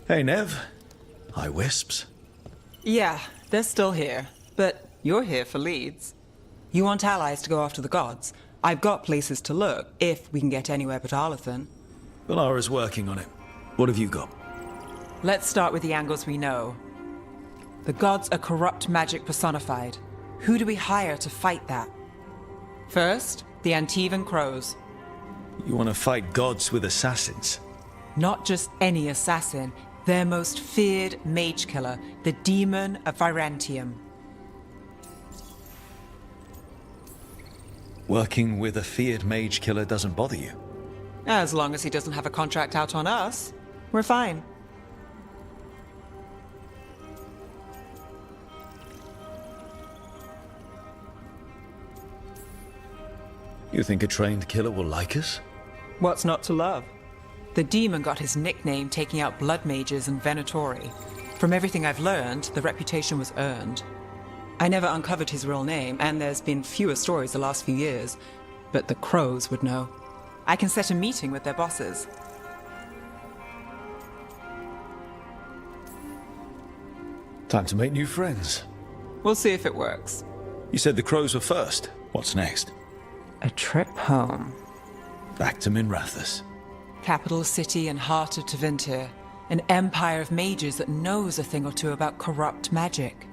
Hey, Nev. Hi, Wisps. Yeah, they're still here. But you're here for leads. You want allies to go after the gods? I've got places to look, if we can get anywhere but Arlathan. Valara's working on it. What have you got? Let's start with the angles we know. The gods are corrupt magic personified. Who do we hire to fight that? First, the Antivan Crows. You want to fight gods with assassins? Not just any assassin, their most feared mage killer, the Demon of Virantium. Working with a feared mage killer doesn't bother you? As long as he doesn't have a contract out on us, we're fine. You think a trained killer will like us? What's not to love? The demon got his nickname taking out blood mages and Venatori. From everything I've learned, the reputation was earned. I never uncovered his real name, and there's been fewer stories the last few years, but the Crows would know. I can set a meeting with their bosses. Time to make new friends. We'll see if it works. You said the Crows were first. What's next? A trip home. Back to Minrathous. Capital city and heart of Tevinter. An empire of mages that knows a thing or two about corrupt magic.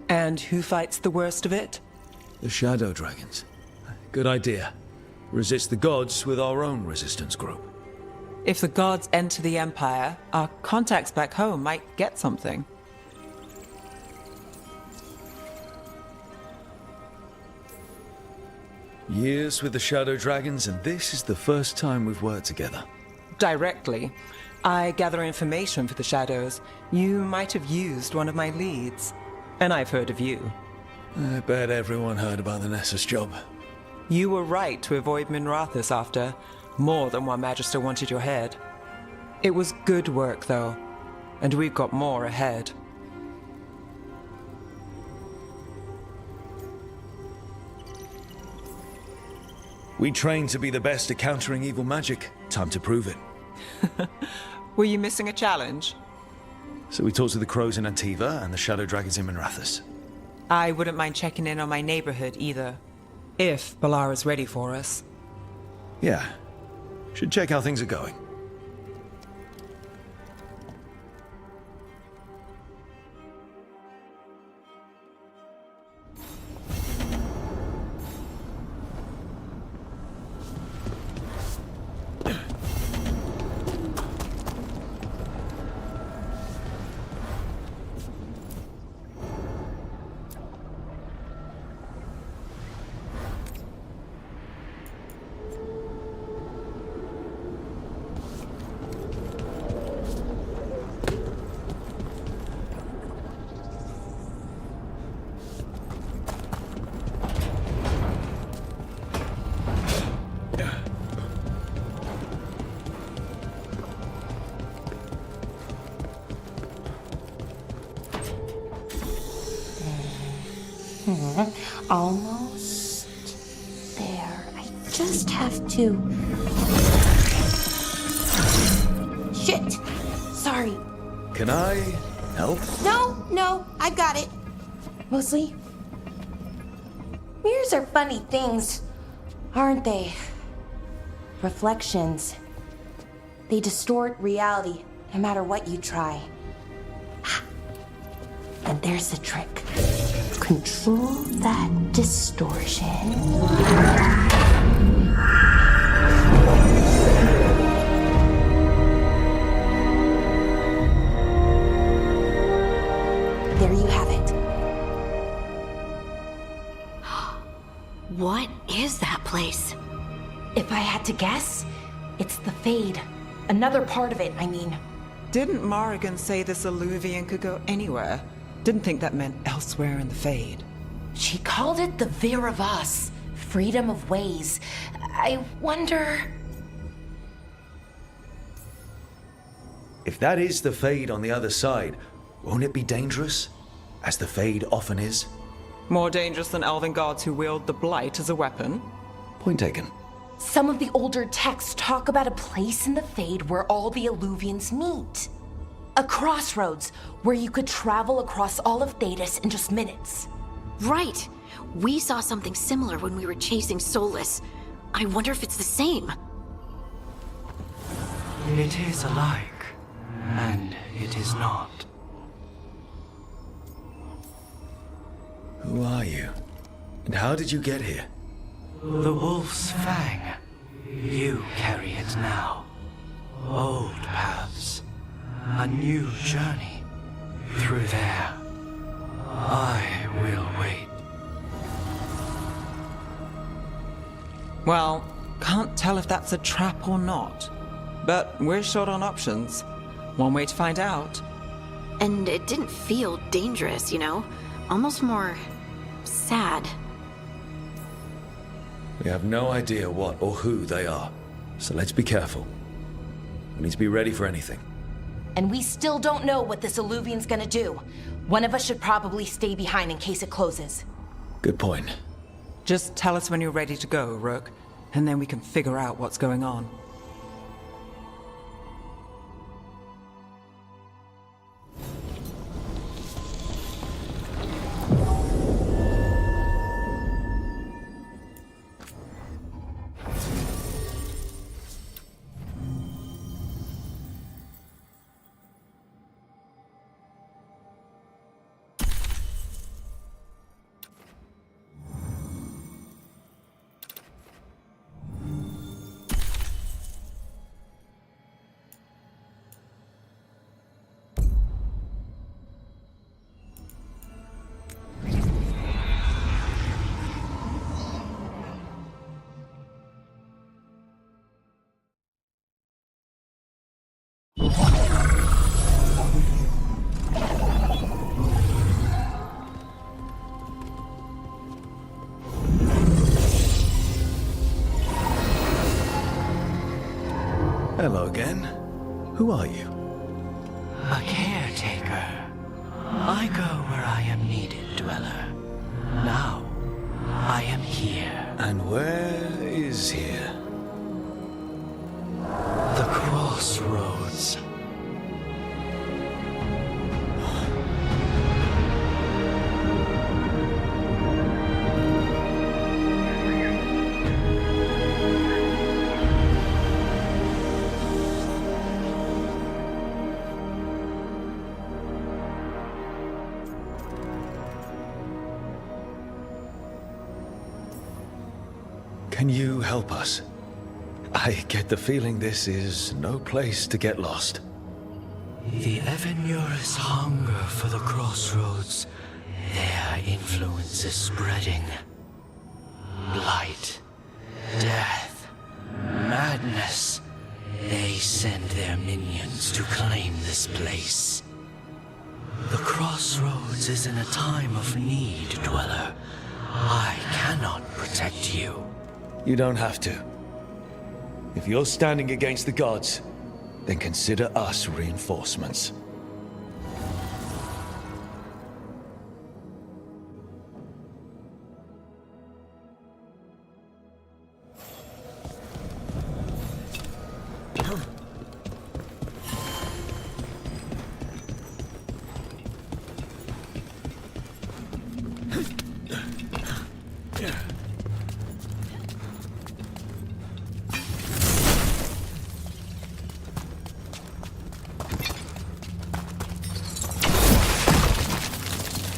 And who fights the worst of it? The Shadow Dragons. Good idea. Resist the gods with our own resistance group. If the gods enter the empire, our contacts back home might get something. Years with the Shadow Dragons, and this is the first time we've worked together. Directly. I gather information for the Shadows. You might have used one of my leads. And I've heard of you. I bet everyone heard about the Nessus job. You were right to avoid Minrathous after. More than one Magister wanted your head. It was good work, though. And we've got more ahead. We trained to be the best at countering evil magic. Time to prove it. Were you missing a challenge? So we talked to the Crows in Antiva and the Shadow Dragons in Minrathous. I wouldn't mind checking in on my neighborhood either. If Valara's ready for us. Yeah. Should check how things are going. Almost there. I just have to... Shit! Sorry. Can I help? No, I've got it. Mostly. Mirrors are funny things, aren't they? Reflections. They distort reality, no matter what you try. And there's the trick. Control that distortion. There you have it. What is that place? If I had to guess, it's the Fade. Another part of it, I mean. Didn't Morrigan say this Alluvian could go anywhere? Didn't think that meant elsewhere in the Fade. She called it the Vir of Us, freedom of ways. I wonder... If that is the Fade on the other side, won't it be dangerous? As the Fade often is? More dangerous than elven gods who wield the blight as a weapon? Point taken. Some of the older texts talk about a place in the Fade where all the Alluvians meet. A crossroads where you could travel across all of Thedas in just minutes. Right. We saw something similar when we were chasing Solus. I wonder if it's the same. It is alike, and it is not. Who are you? And how did you get here? The Wolf's Fang. You carry it now. Old paths. A new journey. Through there. I will wait. Well, can't tell if that's a trap or not. But we're short on options. One way to find out. And it didn't feel dangerous, you know? Almost more sad. We have no idea what or who they are, so let's be careful. We need to be ready for anything. And we still don't know what this Alluvian's gonna do. One of us should probably stay behind in case it closes. Good point. Just tell us when you're ready to go, Rook, and then we can figure out what's going on. Hello again. Who are you? A caretaker. I go where I am needed, Dweller. Now, I am here. And where is here? The crossroads. Can you help us? I get the feeling this is no place to get lost. The Evenurus hunger for the crossroads. Their influence is spreading. Blight, death, madness. They send their minions to claim this place. The crossroads is in a time of need, Dweller. I cannot protect you. You don't have to. If you're standing against the gods, then consider us reinforcements.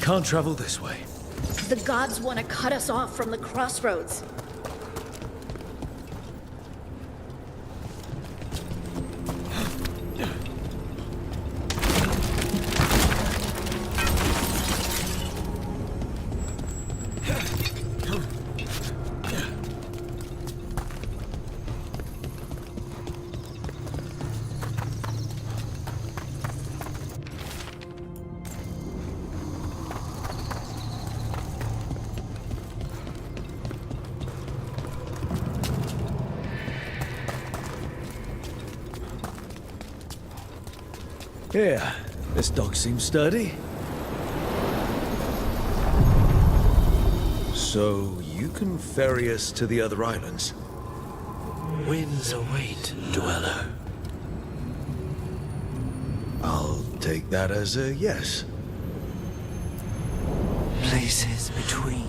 Can't travel this way. The gods want to cut us off from the crossroads. Yeah, this dog seems sturdy. So, you can ferry us to the other islands? Winds await, Dweller. I'll take that as a yes. Places between.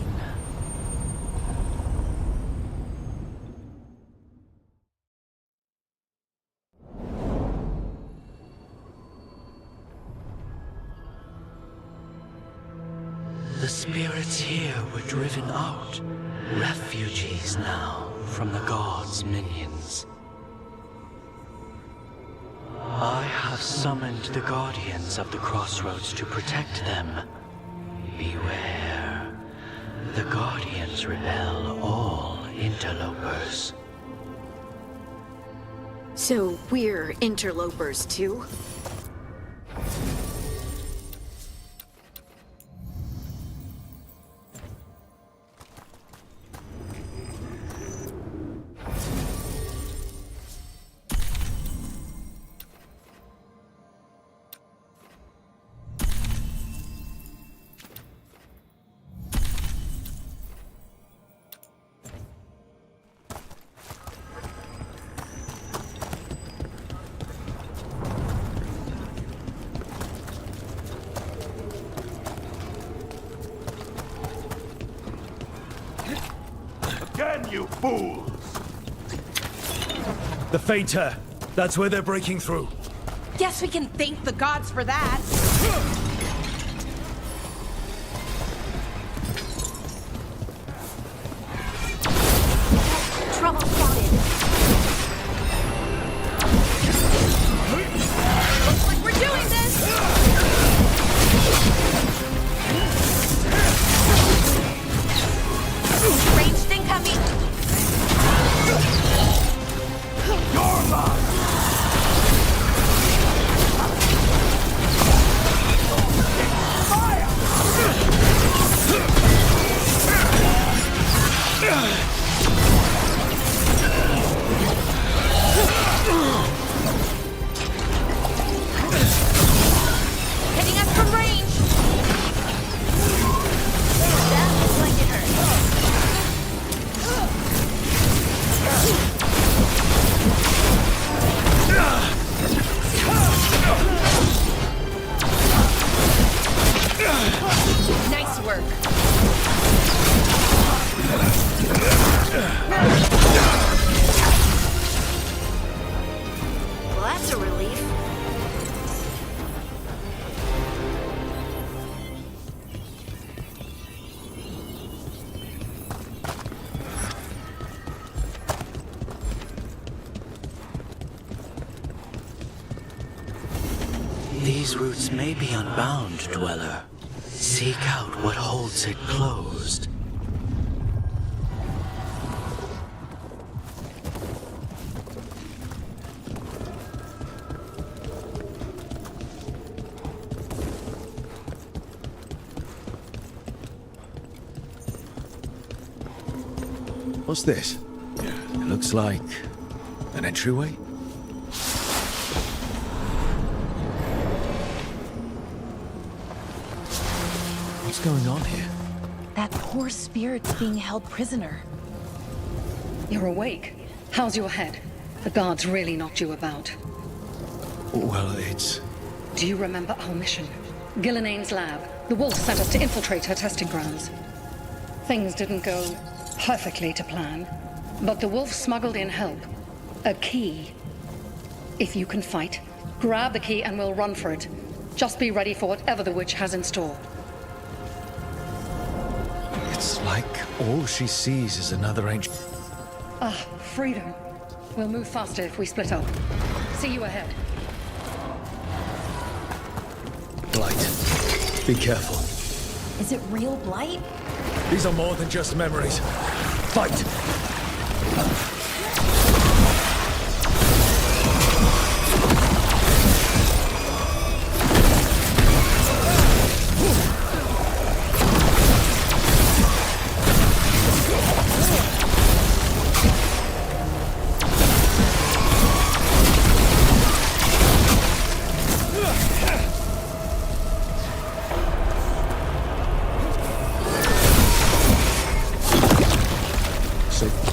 The spirits here were driven out, refugees now from the gods' minions. I have summoned the guardians of the crossroads to protect them. Beware. The guardians repel all interlopers. So we're interlopers too? Again, you fools! The Fainter! That's where they're breaking through. Guess we can thank the gods for that. Trouble spotted. Looks like we're doing this! Ranged incoming! You're mine! Hitting us from range! That looks like it hurt. Nice work. Well, that's a relief. These routes may be unbound, Dweller. Seek out what holds it closed. What's this? It looks like an entryway. What's going on here? That poor spirit's being held prisoner. You're awake. How's your head? The guards really knocked you about. Well, it's... Do you remember our mission? Gillenane's lab. The wolf sent us to infiltrate her testing grounds. Things didn't go perfectly to plan, but the wolf smuggled in help. A key. If you can fight, grab the key and we'll run for it. Just be ready for whatever the witch has in store. It's like all she sees is another ancient... Ah, freedom. We'll move faster if we split up. See you ahead. Blight. Be careful. Is it real blight? These are more than just memories. Fight!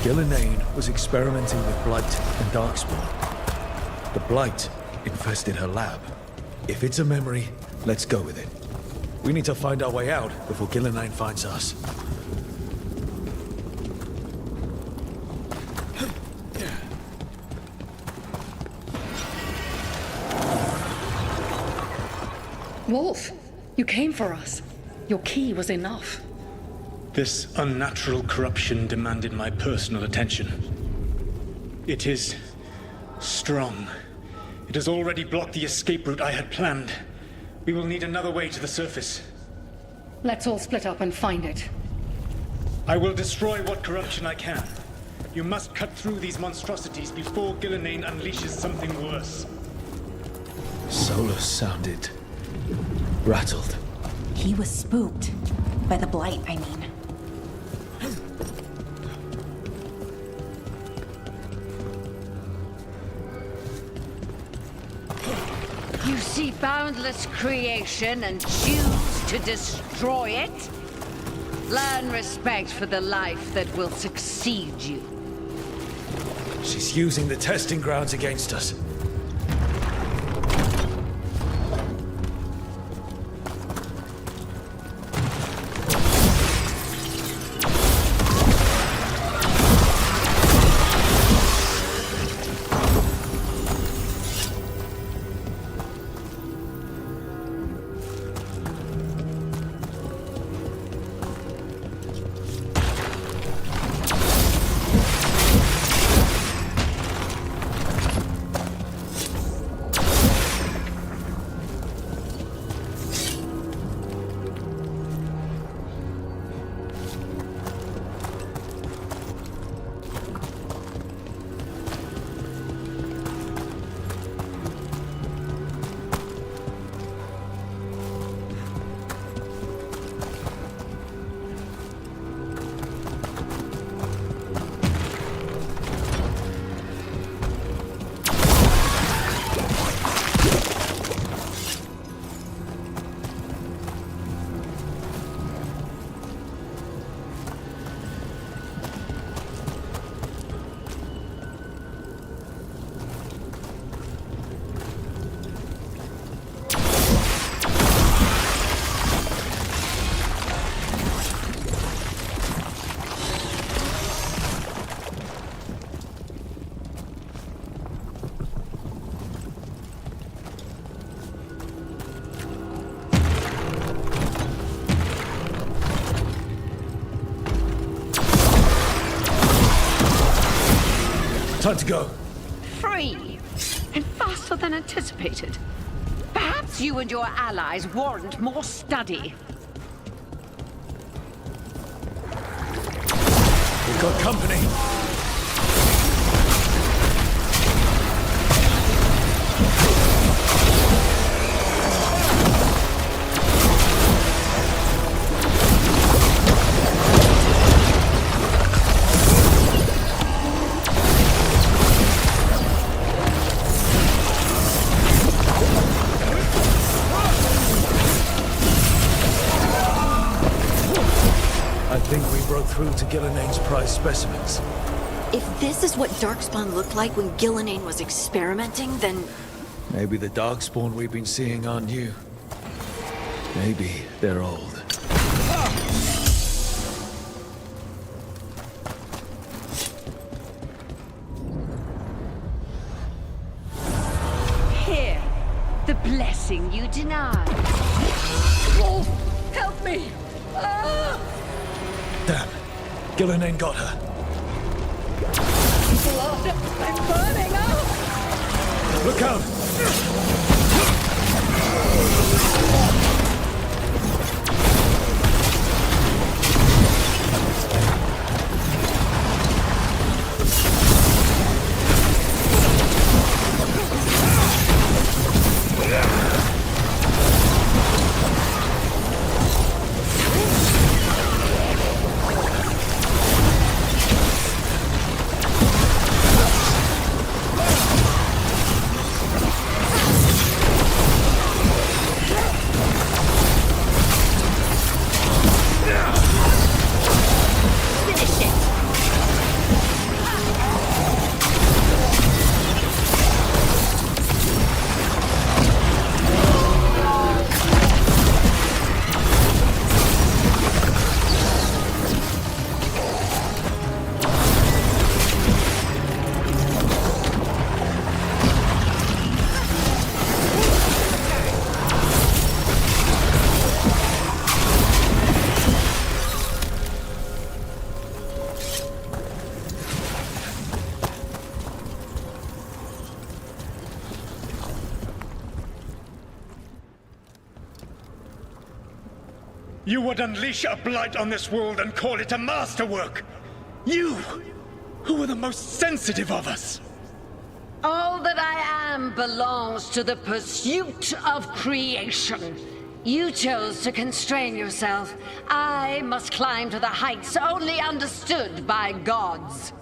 Gillenane was experimenting with blight and darkspawn. The blight infested her lab. If it's a memory, let's go with it. We need to find our way out before Gillenane finds us. Wolf, you came for us. Your key was enough. This unnatural corruption demanded my personal attention. It is strong. It has already blocked the escape route I had planned. We will need another way to the surface. Let's all split up and find it. I will destroy what corruption I can. You must cut through these monstrosities before Gillenane unleashes something worse. Solus sounded rattled. He was spooked. By the blight, I mean. You see boundless creation and choose to destroy it? Learn respect for the life that will succeed you. She's using the testing grounds against us. Time to go. Free! And faster than anticipated. Perhaps you and your allies warrant more study. We've got company. I think we broke through to Gillenane's prized specimens. If this is what Darkspawn looked like when Gillenane was experimenting, then... Maybe the Darkspawn we've been seeing aren't new. Maybe they're old. Here, the blessing you denied. Wolf, help me! Ah! Damn. Gillenane got her. Blood! I'm burning up! Look out! You would unleash a blight on this world and call it a masterwork! You, who were the most sensitive of us! All that I am belongs to the pursuit of creation. You chose to constrain yourself. I must climb to the heights only understood by gods.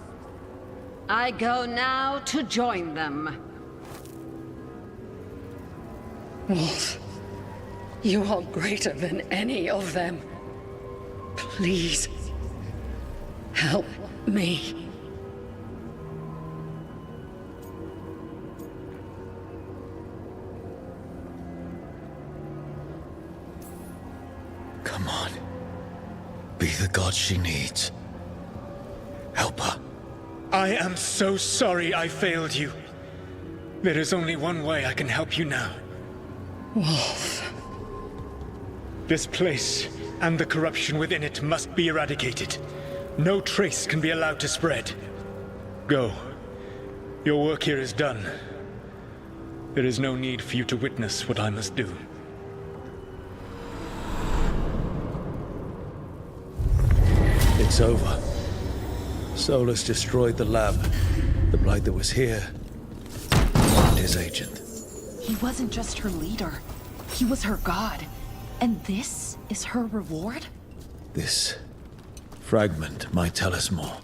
I go now to join them. Wolf, you are greater than any of them. Please, help me. Come on. Be the god she needs. Help her. I am so sorry I failed you. There is only one way I can help you now. Wolf. This place and the corruption within it must be eradicated. No trace can be allowed to spread. Go. Your work here is done. There is no need for you to witness what I must do. It's over. Solus destroyed the lab. The blight that was here. And his agent. He wasn't just her leader. He was her god. And this is her reward? This fragment might tell us more.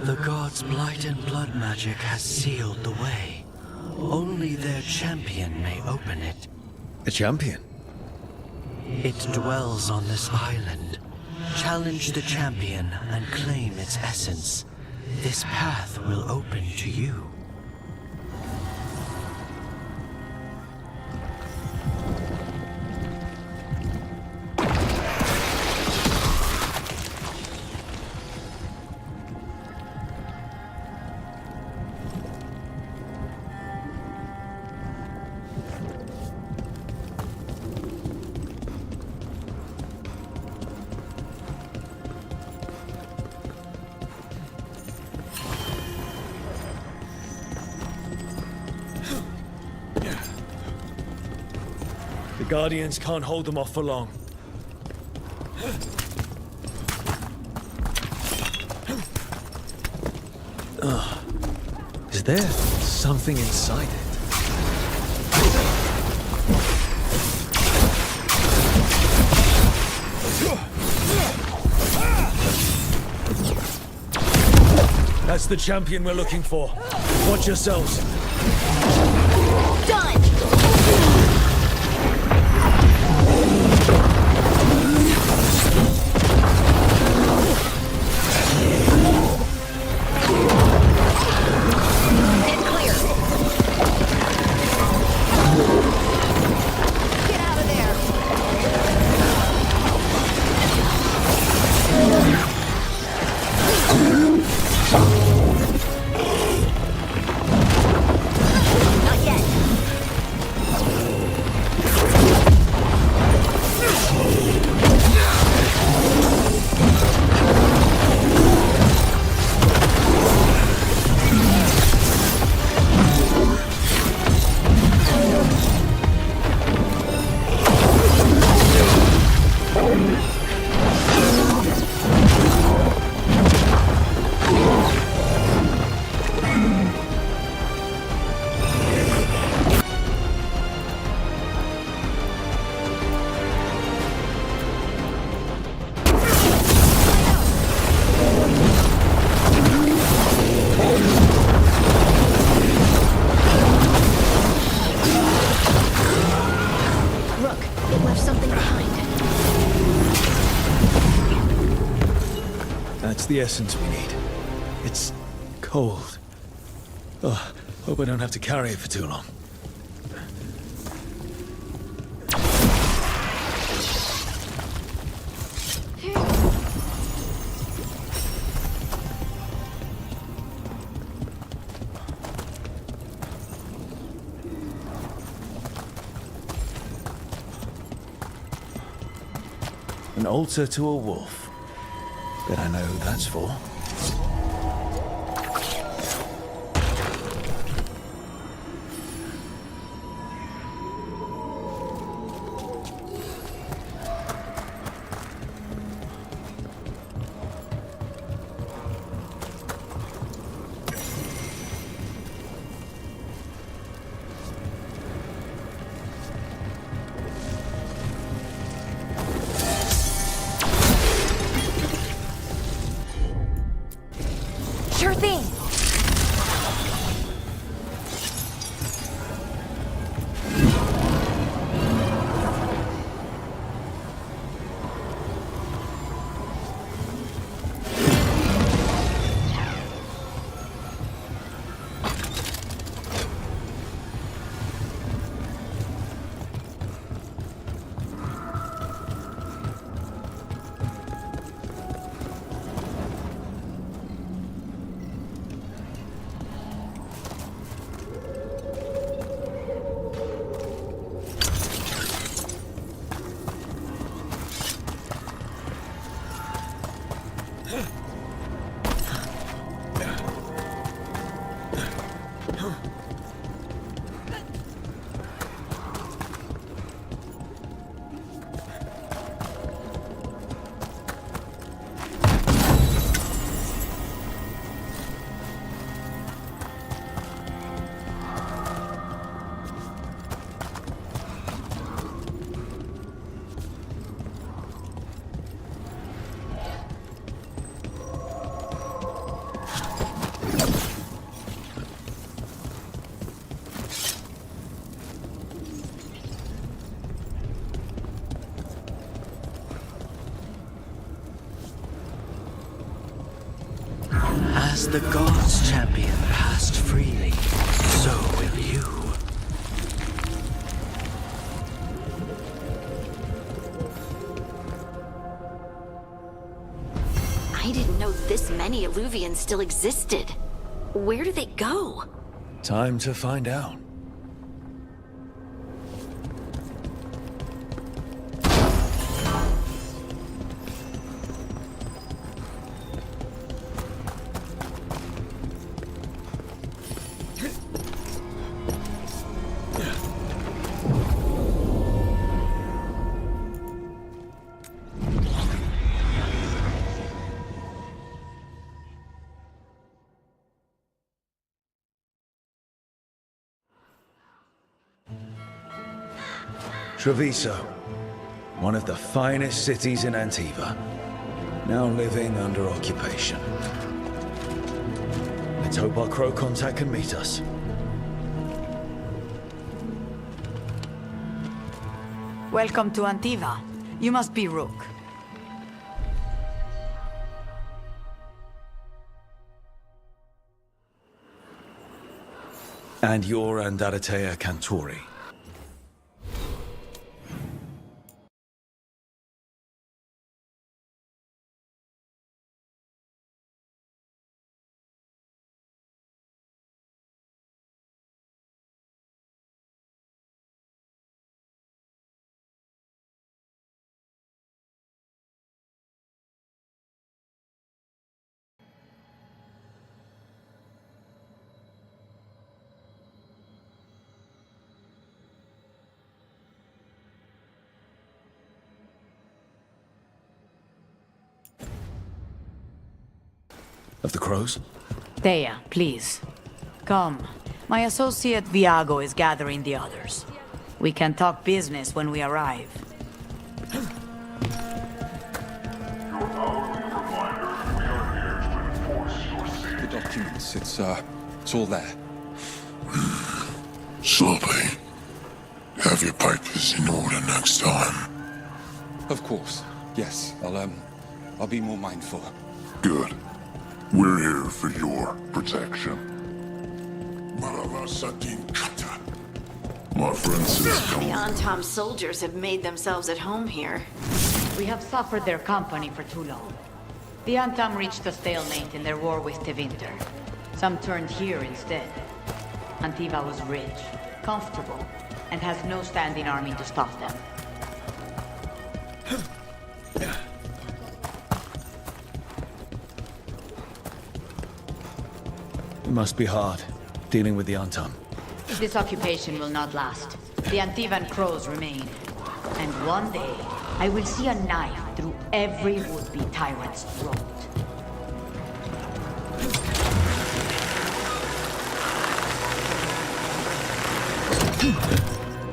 The gods' blight and blood magic has sealed the way. Only their champion may open it. A champion? It dwells on this island. Challenge the champion and claim its essence. This path will open to you. Guardians can't hold them off for long. Is there something inside it? That's the champion we're looking for. Watch yourselves. Done! The essence we need. It's cold. Oh, hope I don't have to carry it for too long. An altar to a wolf. Bet I know who that's for. Sure thing. As the gods' champion passed freely, so will you. I didn't know this many Illuvians still existed. Where do they go? Time to find out. Treviso, one of the finest cities in Antiva, now living under occupation. Let's hope our crow contact can meet us. Welcome to Antiva. You must be Rook. And you're Andaratea Cantori. Of the crows? Thea, please. Come. My associate Viago is gathering the others. We can talk business when we arrive. The documents, it's all there. Sloppy. Have your papers in order next time. Of course. Yes, I'll be more mindful. Good. We're here for your protection. My friend says come. The Antam soldiers have made themselves at home here. We have suffered their company for too long. The Antam reached a stalemate in their war with Tevinter. Some turned here instead. Antiva was rich, comfortable, and has no standing army to stop them. It must be hard, dealing with the Antam. This occupation will not last. The Antivan crows remain. And one day, I will see a knife through every would-be tyrant's throat.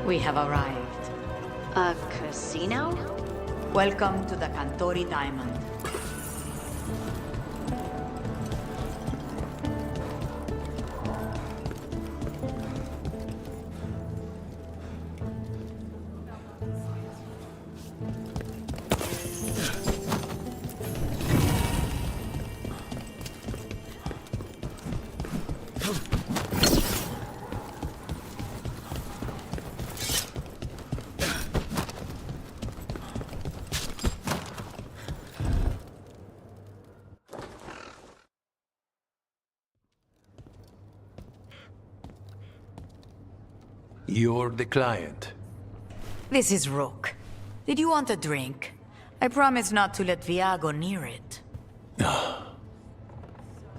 We have arrived. A casino? Welcome to the Cantori Diamond. You're the client. This is Rook. Did you want a drink? I promise not to let Viago near it.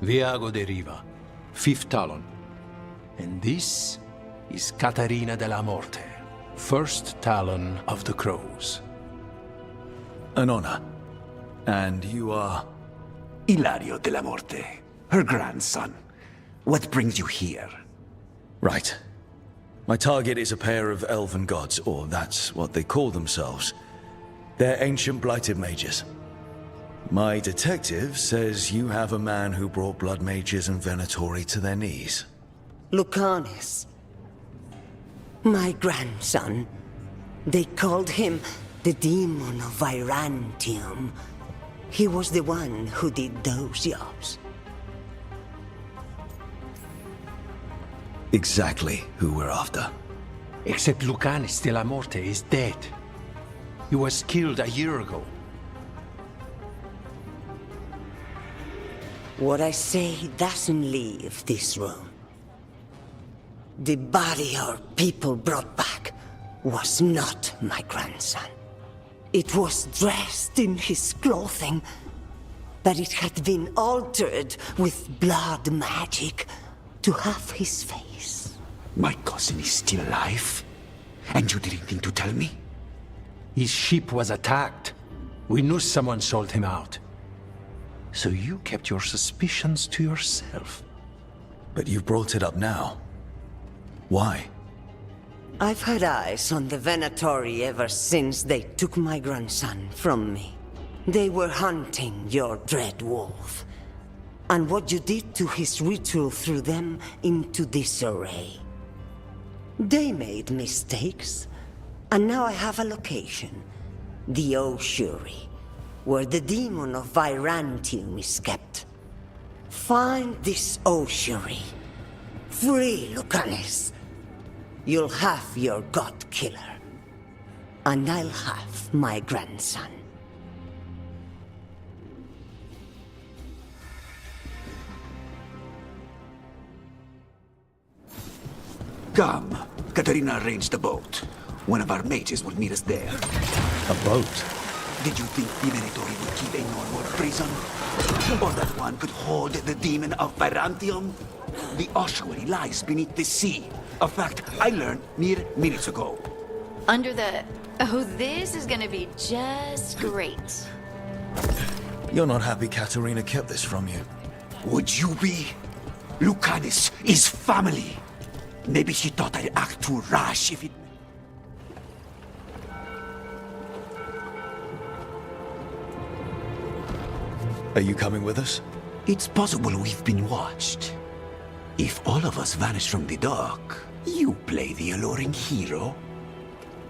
Viago de Riva, 5th Talon. And this is Catarina de la Morte, 1st Talon of the Crows. An honor. And you are? Ilario de la Morte, her grandson. What brings you here? Right. My target is a pair of elven gods, or that's what they call themselves. They're ancient blighted mages. My detective says you have a man who brought blood mages and venatori to their knees. Lucanus. My grandson. They called him the Demon of Virantium. He was the one who did those jobs. Exactly who we're after. Except Lucanus de la Morte is dead. He was killed a year ago. What I say doesn't leave this room. The body our people brought back was not my grandson. It was dressed in his clothing, but it had been altered with blood magic to have his face. My cousin is still alive? And you didn't think to tell me? His ship was attacked. We knew someone sold him out. So you kept your suspicions to yourself. But you brought it up now. Why? I've had eyes on the Venatori ever since they took my grandson from me. They were hunting your dread wolf. And what you did to his ritual threw them into disarray. They made mistakes, and now I have a location. The ossuary, where the demon of Virantium is kept. Find this ossuary. Free Lucanus. You'll have your god killer. And I'll have my grandson. Come. Katarina arranged a boat. One of our mages will meet us there. A boat? Did you think the Venatori would keep a normal prison? Or that one could hold the demon of Virantium? The ossuary lies beneath the sea. A fact I learned mere minutes ago. Under the... Oh, this is gonna be just great. You're not happy Katarina kept this from you. Would you be? Lucanus is family. Maybe she thought I'd act too rash if it... Are you coming with us? It's possible we've been watched. If all of us vanish from the dock, you play the alluring hero.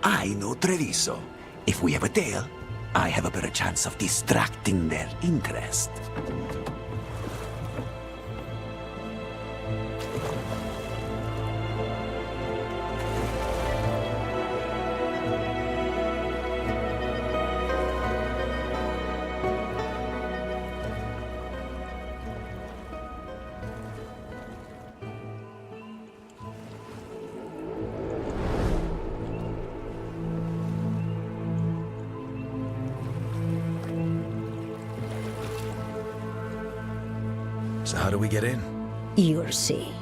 I know Treviso. If we have a tail, I have a better chance of distracting their interest. So how do we get in? You'll see.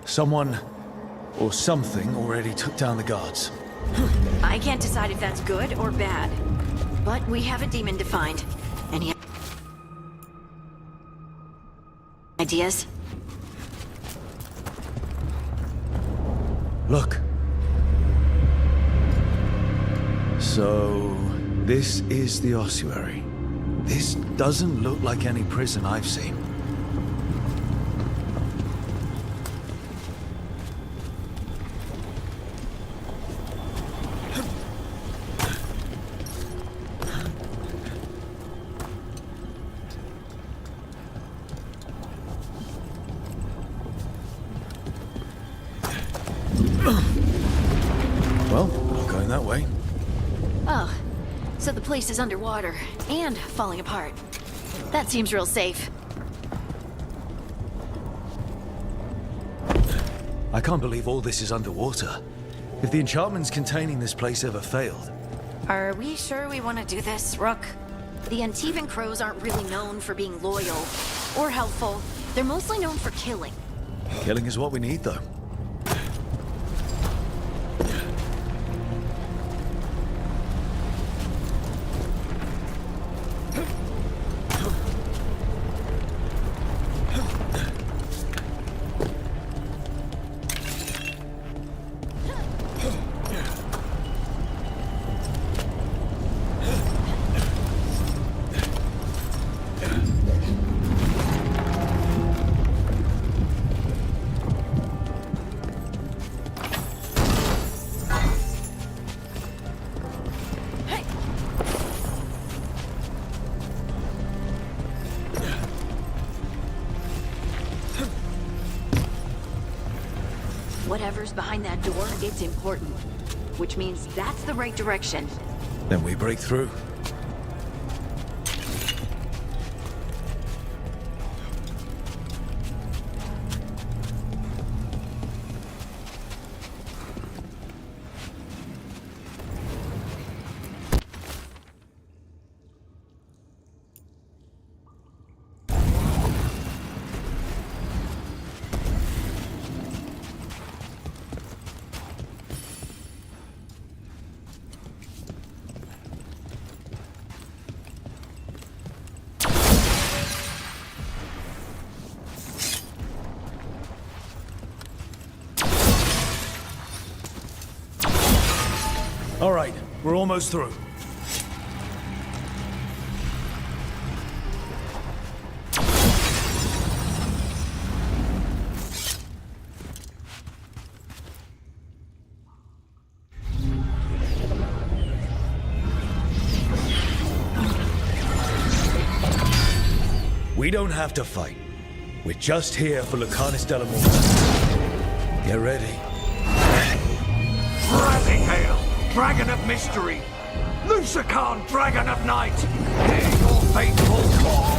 Someone or something already took down the guards. I can't decide if that's good or bad. But we have a demon to find. Any ideas? Look. So, this is the ossuary. This doesn't look like any prison I've seen. Well, not going that way. Oh, so the place is underwater and falling apart. That seems real safe. I can't believe all this is underwater. If the enchantments containing this place ever failed... Are we sure we want to do this, Rook? The Antivan Crows aren't really known for being loyal or helpful. They're mostly known for killing. Killing is what we need, though. Whatever's behind that door, it's important. Which means that's the right direction. Then we break through. All right, we're almost through. We don't have to fight. We're just here for Lucanus de la Morte. Get ready. Rising Hail, Dragon of Mystery! Lucican, Dragon of Night! Hear your faithful call!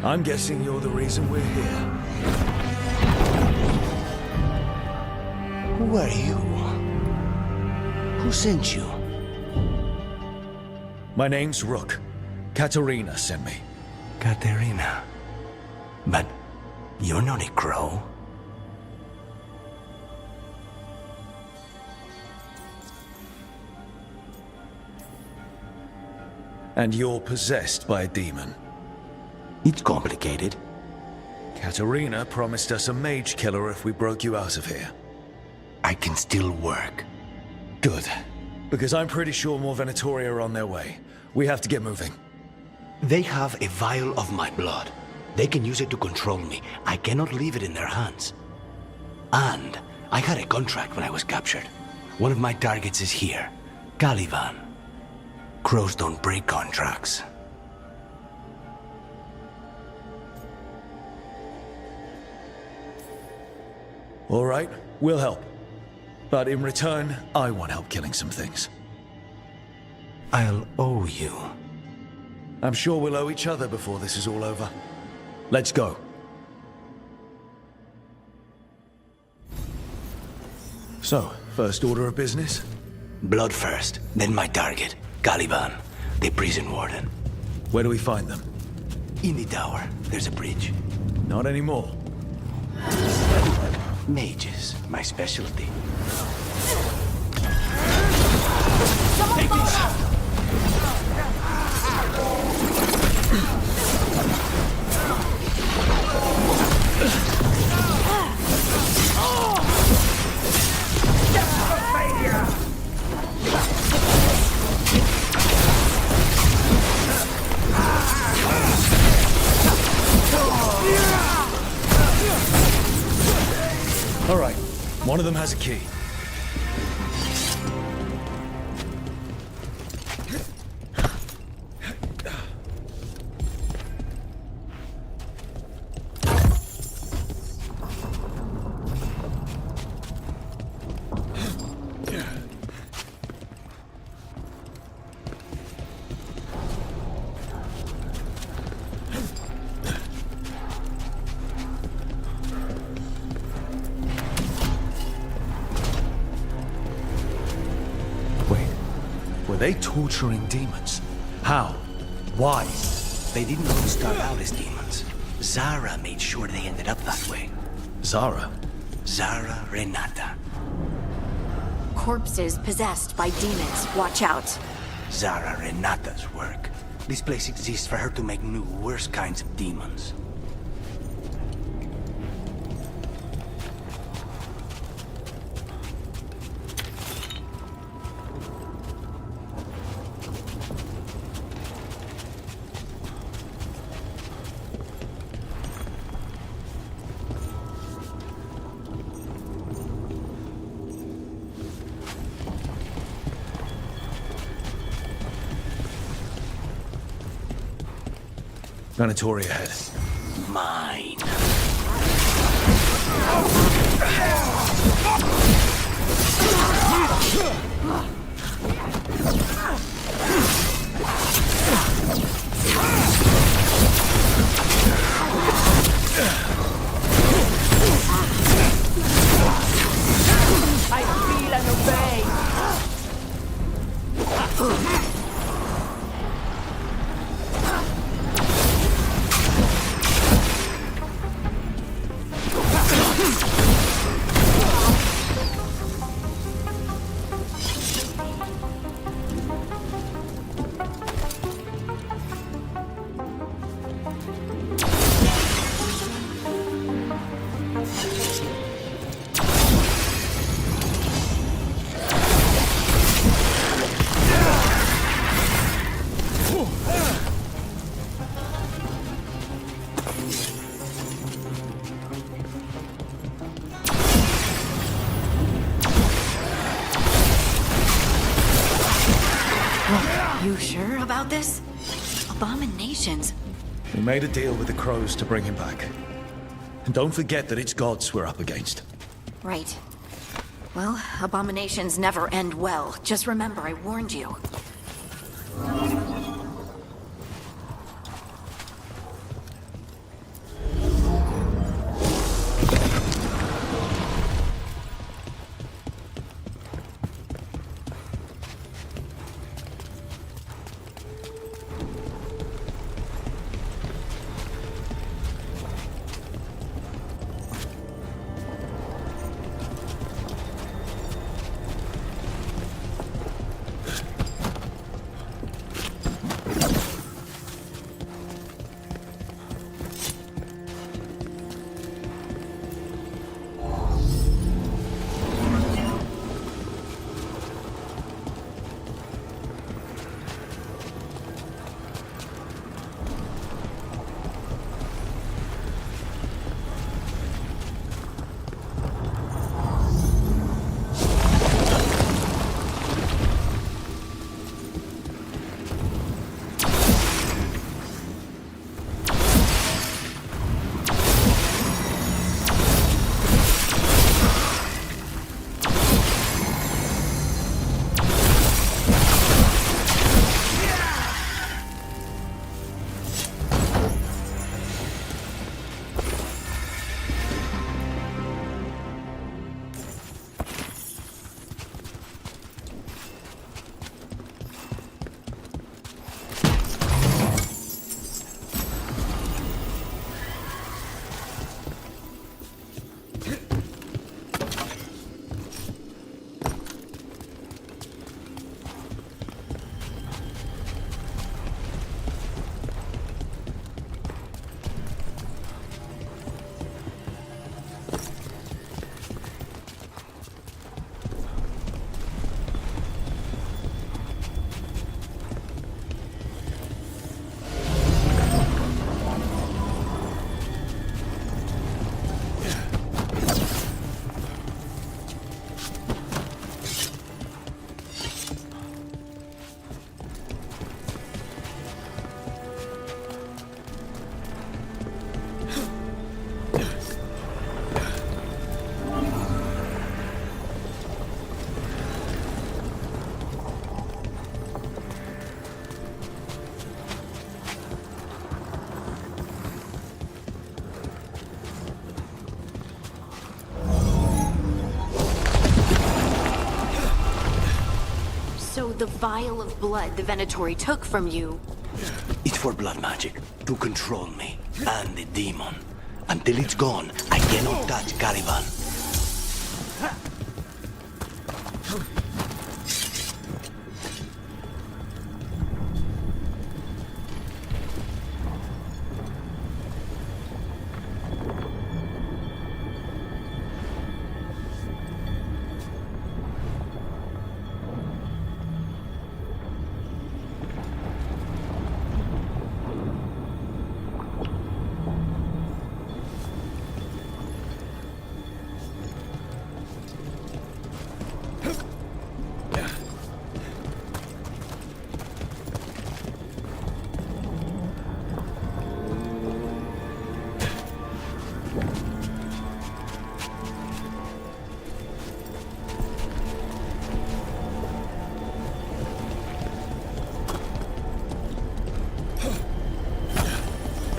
I'm guessing you're the reason we're here. Who are you? Who sent you? My name's Rook. Katerina sent me. Katerina. But you're not a crow. And you're possessed by a demon. It's complicated. Katerina promised us a mage killer if we broke you out of here. I can still work. Good. Because I'm pretty sure more Venatori are on their way. We have to get moving. They have a vial of my blood. They can use it to control me. I cannot leave it in their hands. And I had a contract when I was captured. One of my targets is here. Caliban. Crows don't break contracts. All right, we'll help. But in return, I want help killing some things. I'll owe you. I'm sure we'll owe each other before this is all over. Let's go. So, first order of business? Blood first, then my target, Caliban, the prison warden. Where do we find them? In the tower. There's a bridge. Not anymore. Mages, my specialty. Take this! All right, one of them has a key. Were they torturing demons? How? Why? They didn't all start out as demons. Zara made sure they ended up that way. Zara? Zara Renata. Corpses possessed by demons. Watch out. Zara Renata's work. This place exists for her to make new, worse kinds of demons. Venatori ahead. Mine. I feel and obey. sure about this? Abominations. We made a deal with the crows to bring him back. And don't forget that it's gods we're up against. Right. Well, abominations never end well. Just remember, I warned you. So the vial of blood the Venatori took from you... It's for blood magic, to control me, and the demon. Until it's gone, I cannot touch Caliban.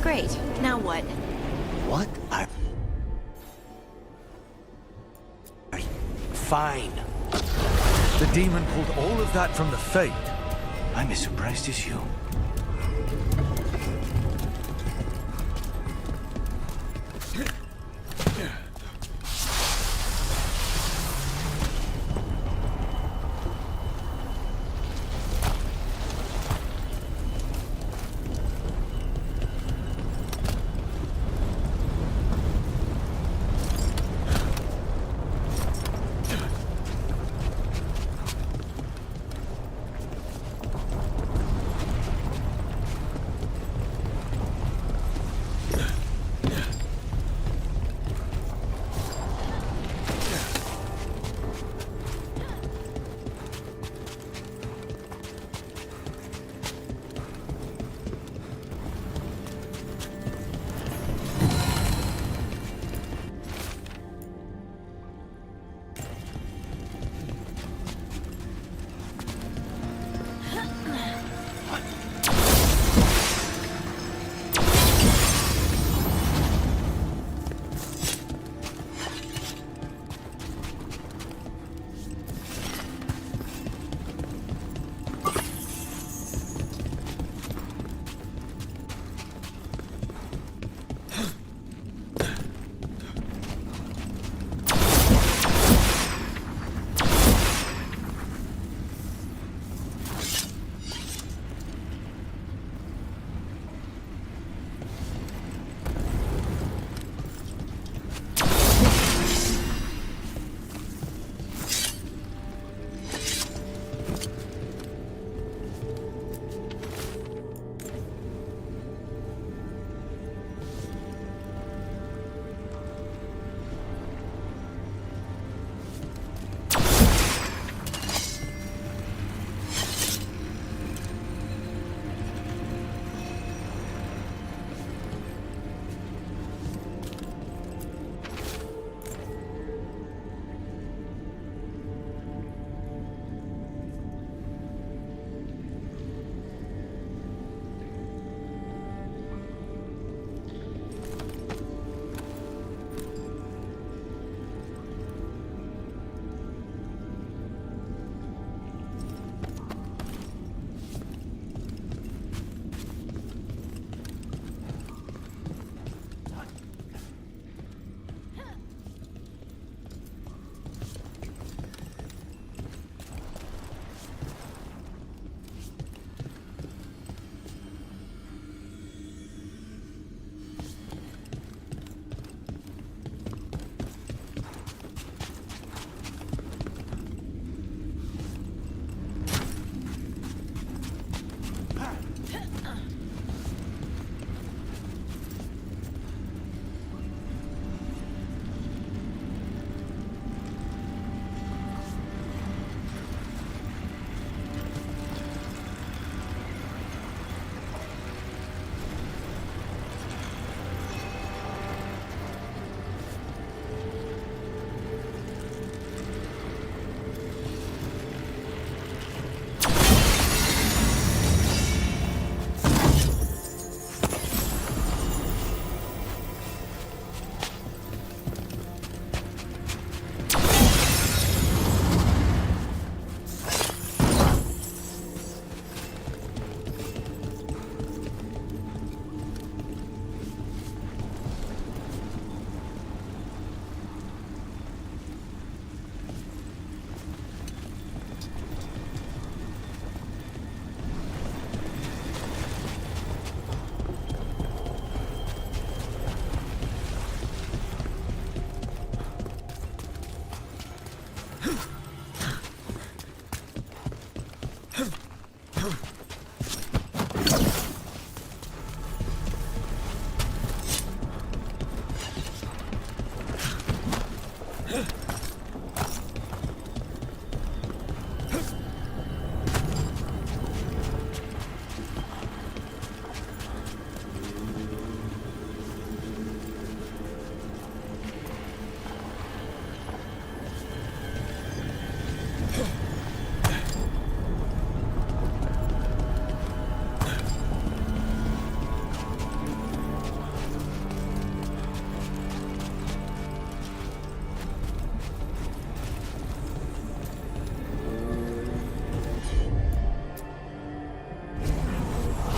Great. Now what? What are... Fine. The demon pulled all of that from the Fade. I'm as surprised as you.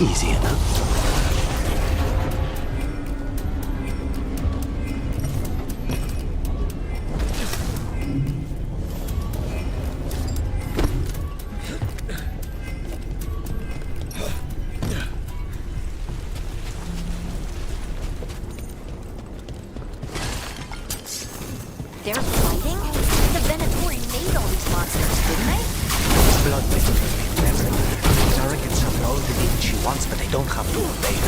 Easy enough. They're fighting? The Venatori made all these monsters, didn't they? Blood everywhere. Surrogates have all the demons she wants, but they don't have to obey her.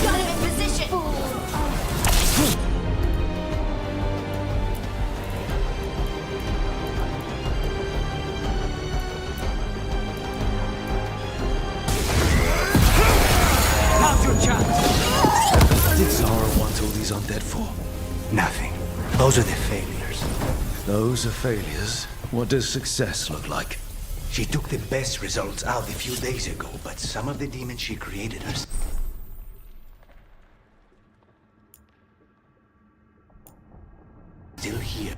Got him in position! Now's your chance! What did Zara want all these undead for? Nothing. Those are the failures. Those are failures. What does success look like? She took the best results out a few days ago, but some of the demons she created are still here.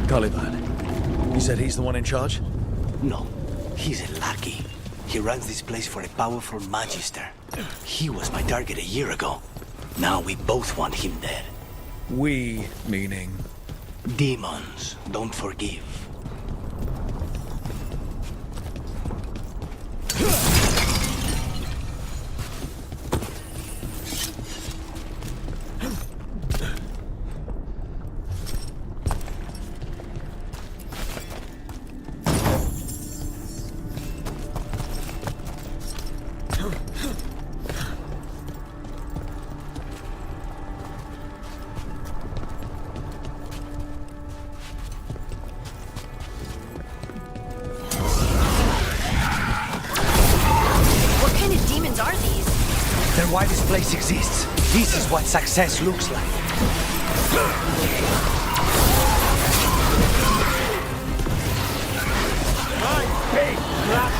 Caliban. You said he's the one in charge? No, he's a lackey. He runs this place for a powerful magister. He was my target a year ago. Now we both want him dead. We, meaning? Demons don't forgive. why this place exists. This is what success looks like. Big crap!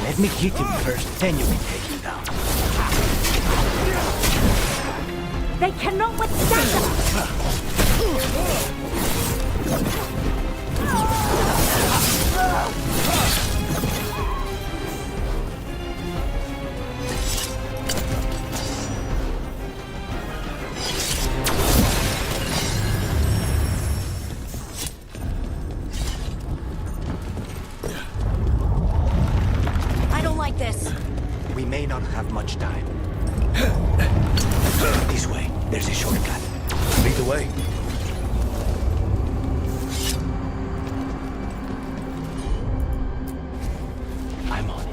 Let me hit him first, then you can take him down. They cannot withstand us! We may not have much time. This way. There's a shortcut. Lead the way. I'm on it.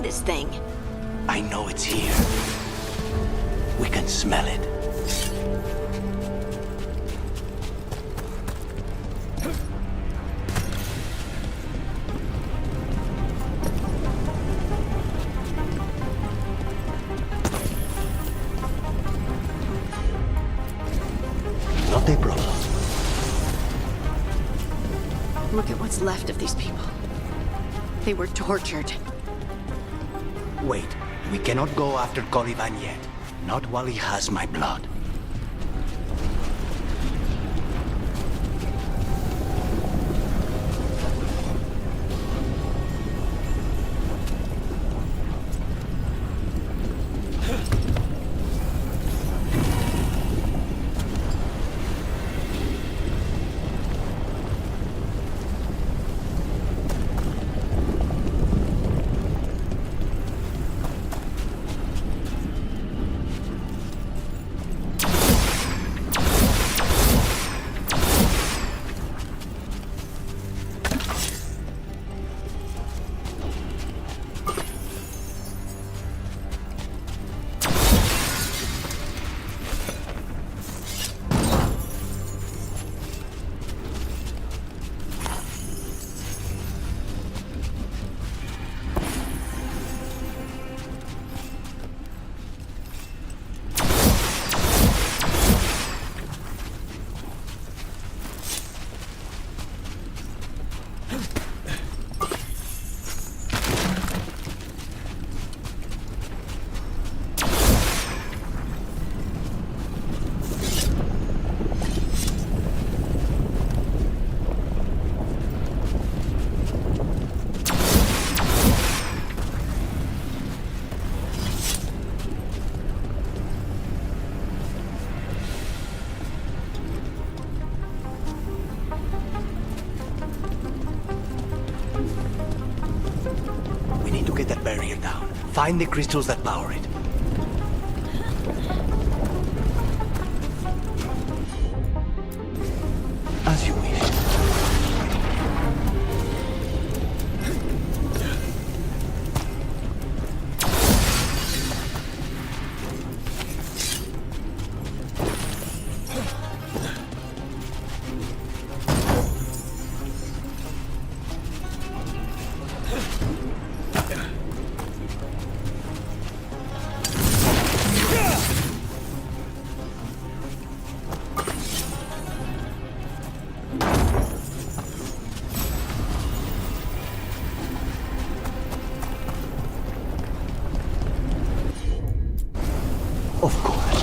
this thing. I know it's here. We can smell it. Not a problem. Look at what's left of these people. They were tortured. Wait, we cannot go after Caliban yet. Not while he has my blood. Barrier down. Find the crystals that power it. As you wish. Of course.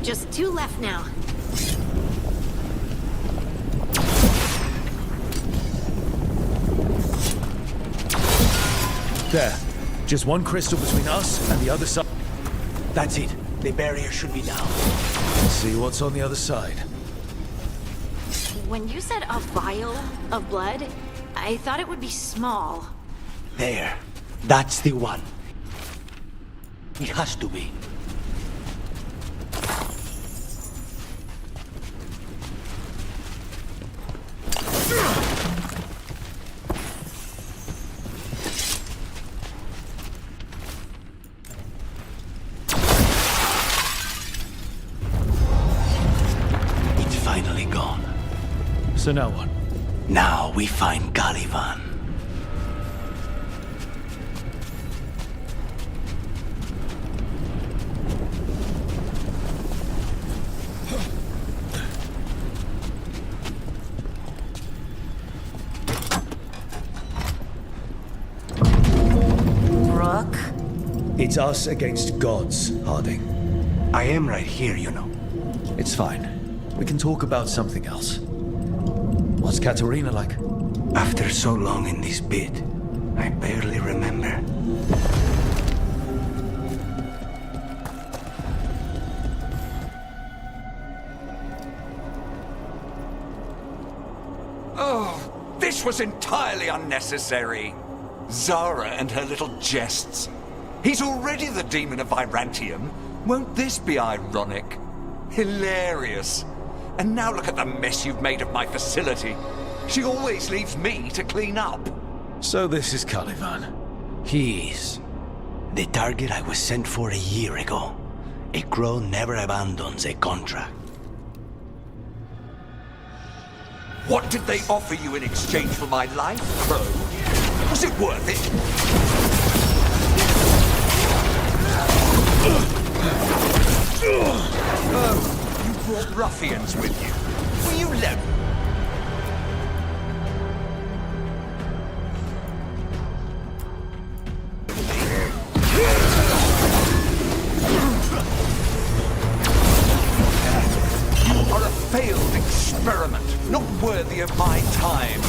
Just 2 left now. There. Just one crystal between us and the other side. That's it. The barrier should be down. Let's see what's on the other side. When you said a vial of blood, I thought it would be small. There. That's the one. It has to be. Finally gone. So now what? Now we find Caliban. It's us against gods, Harding. I am right here, you know. It's fine. We can talk about something else. What's Katarina like? After so long in this bit, I barely remember. Oh, this was entirely unnecessary. Zara and her little jests. He's already the demon of Virantium. Won't this be ironic? Hilarious. And now look at the mess you've made of my facility. She always leaves me to clean up. So this is Caliban. He is. The target I was sent for a year ago. A crow never abandons a contract. What did they offer you in exchange for my life, Crow? Was it worth it? Oh, you brought ruffians with you. Will you let me? You are a failed experiment, not worthy of my time.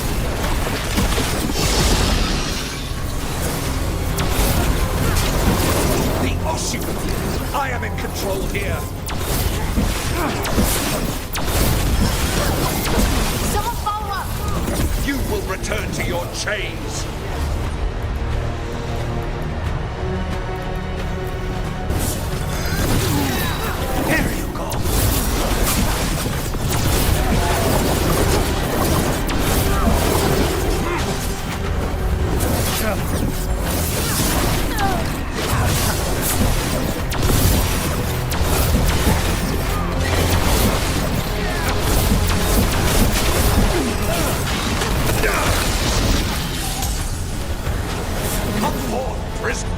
The Osu! I am in control here! Someone follow up! You will return to your chains! There you go! Come forth, prisoners!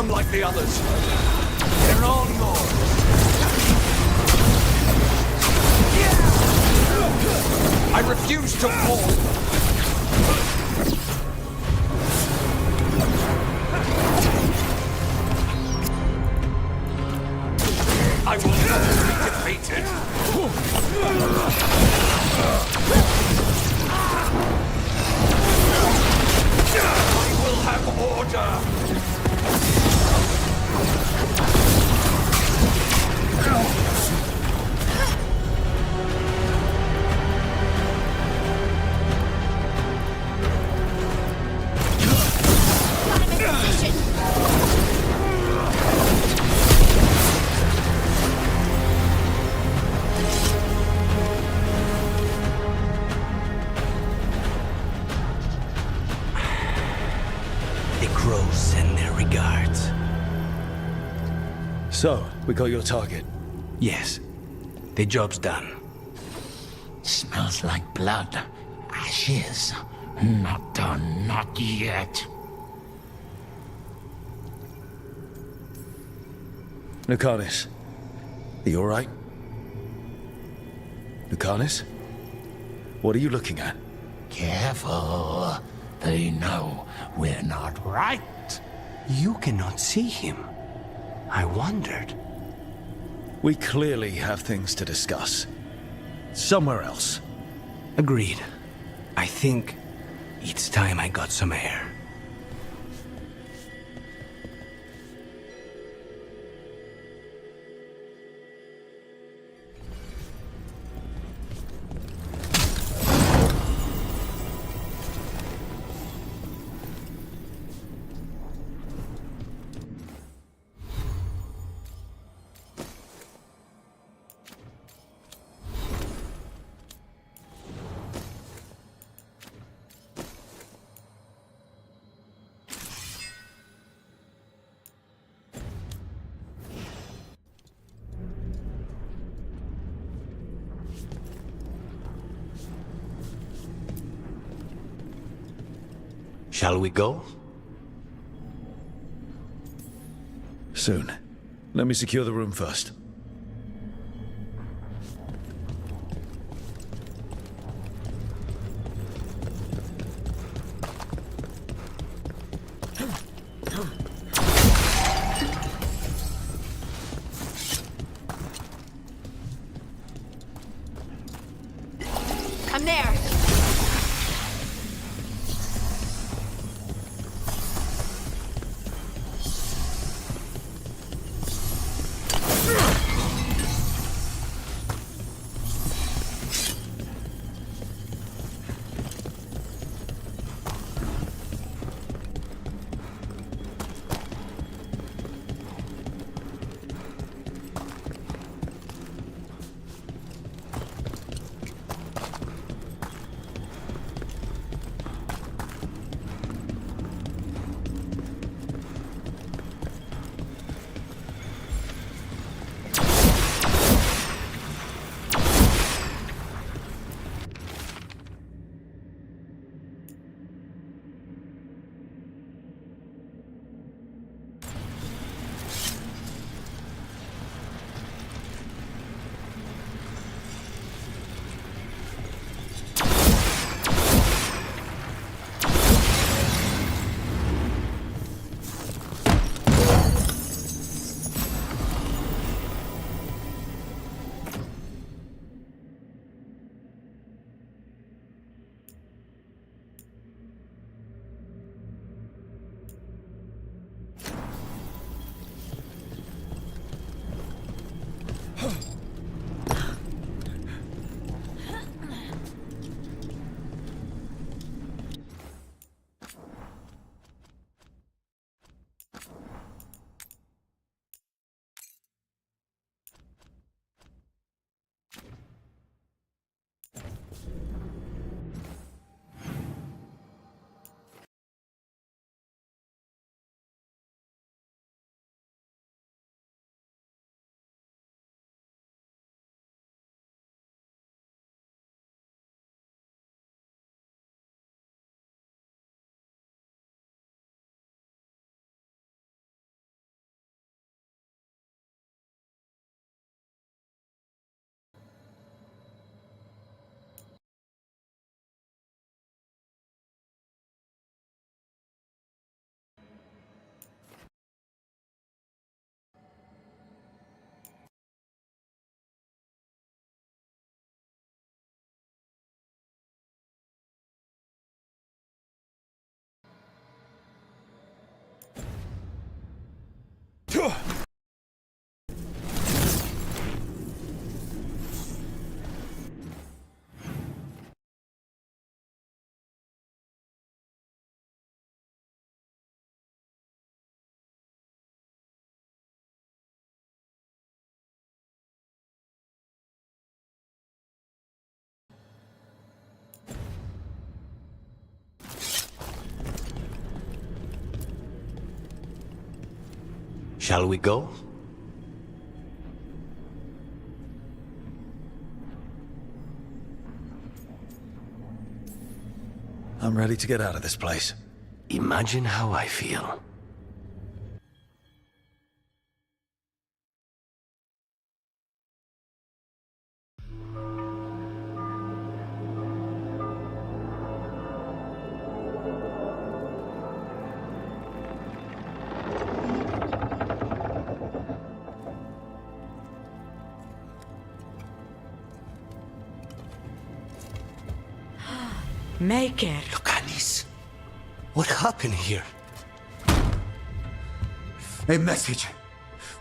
Like the others. They're all yours. I refuse to fall. I will not be defeated. I will have order. crows send their regards. So, we got your target. Yes. The job's done. Smells like blood. Ashes. Not done, not yet. Lucanus, are you alright? Lucanus? What are you looking at? Careful. They know we're not right. You cannot see him. I wondered. We clearly have things to discuss. Somewhere else. Agreed. I think it's time I got some air. Shall we go? Soon. Let me secure the room first. I'm there. Shall we go? I'm ready to get out of this place. Imagine how I feel. Make it. Lucanis, what happened here? A message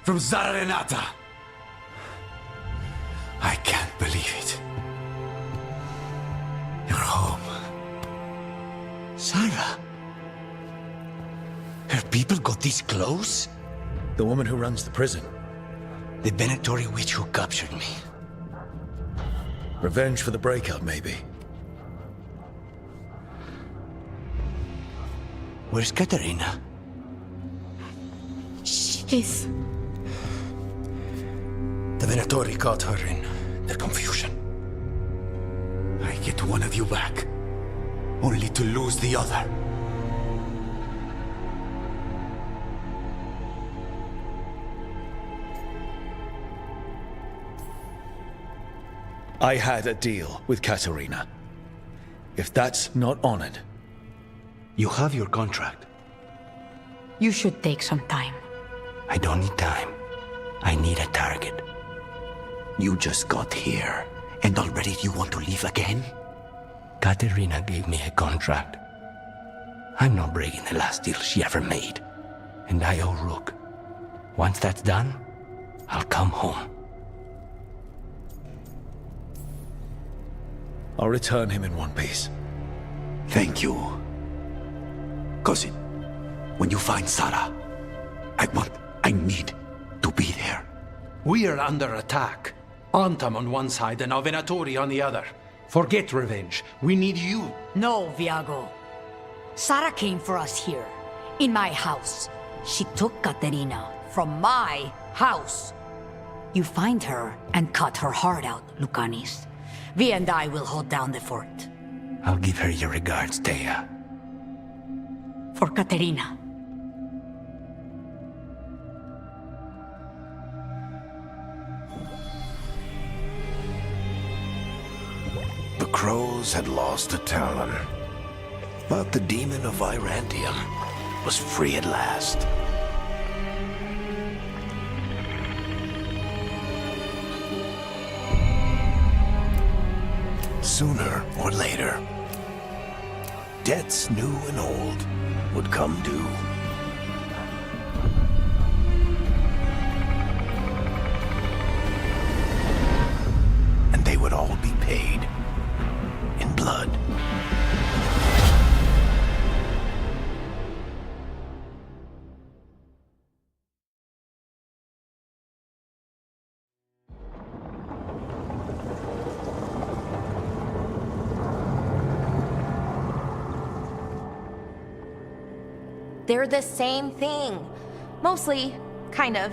from Zara Renata. I can't believe it. You're home. Sarah? Her people got this close? The woman who runs the prison. The Venatori witch who captured me. Revenge for the breakout, maybe. Where's Katerina? She's... The Venatori caught her in their confusion. I get one of you back, only to lose the other. I had a deal with Katerina. If that's not honored... You have your contract. You should take some time. I don't need time. I need a target. You just got here, and already you want to leave again? Katerina gave me a contract. I'm not breaking the last deal she ever made. And I owe Rook. Once that's done, I'll come home. I'll return him in one piece. Thank you. Cousin, when you find Sarah, I need to be there. We are under attack. Antam on one side and our Venatori on the other. Forget revenge. We need you. No, Viago. Sarah came for us here, in my house. She took Katerina from my house. You find her and cut her heart out, Lucanis. Vi and I will hold down the fort. I'll give her your regards, Thea. For Katerina. The crows had lost a talon, but the demon of Virantium was free at last. Sooner or later, debts new and old would come due. And they would all be paid in blood. They're the same thing. Mostly, kind of.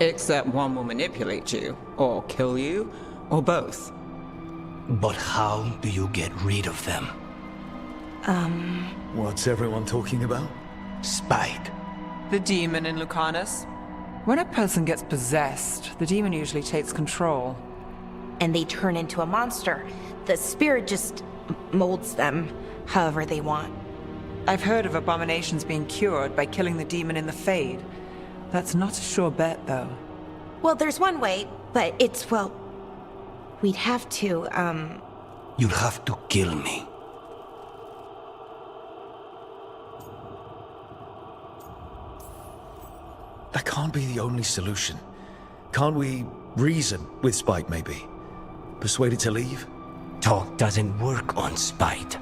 Except one will manipulate you, or kill you, or both. But how do you get rid of them? What's everyone talking about? Spite. The demon in Lucanus. When a person gets possessed, the demon usually takes control. And they turn into a monster. The spirit just molds them however they want. I've heard of abominations being cured by killing the demon in the Fade. That's not a sure bet, though. Well, there's one way, but it's, well... We'd have to, You'll have to kill me. That can't be the only solution. Can't we reason with Spite, maybe? Persuade it to leave? Talk doesn't work on Spite.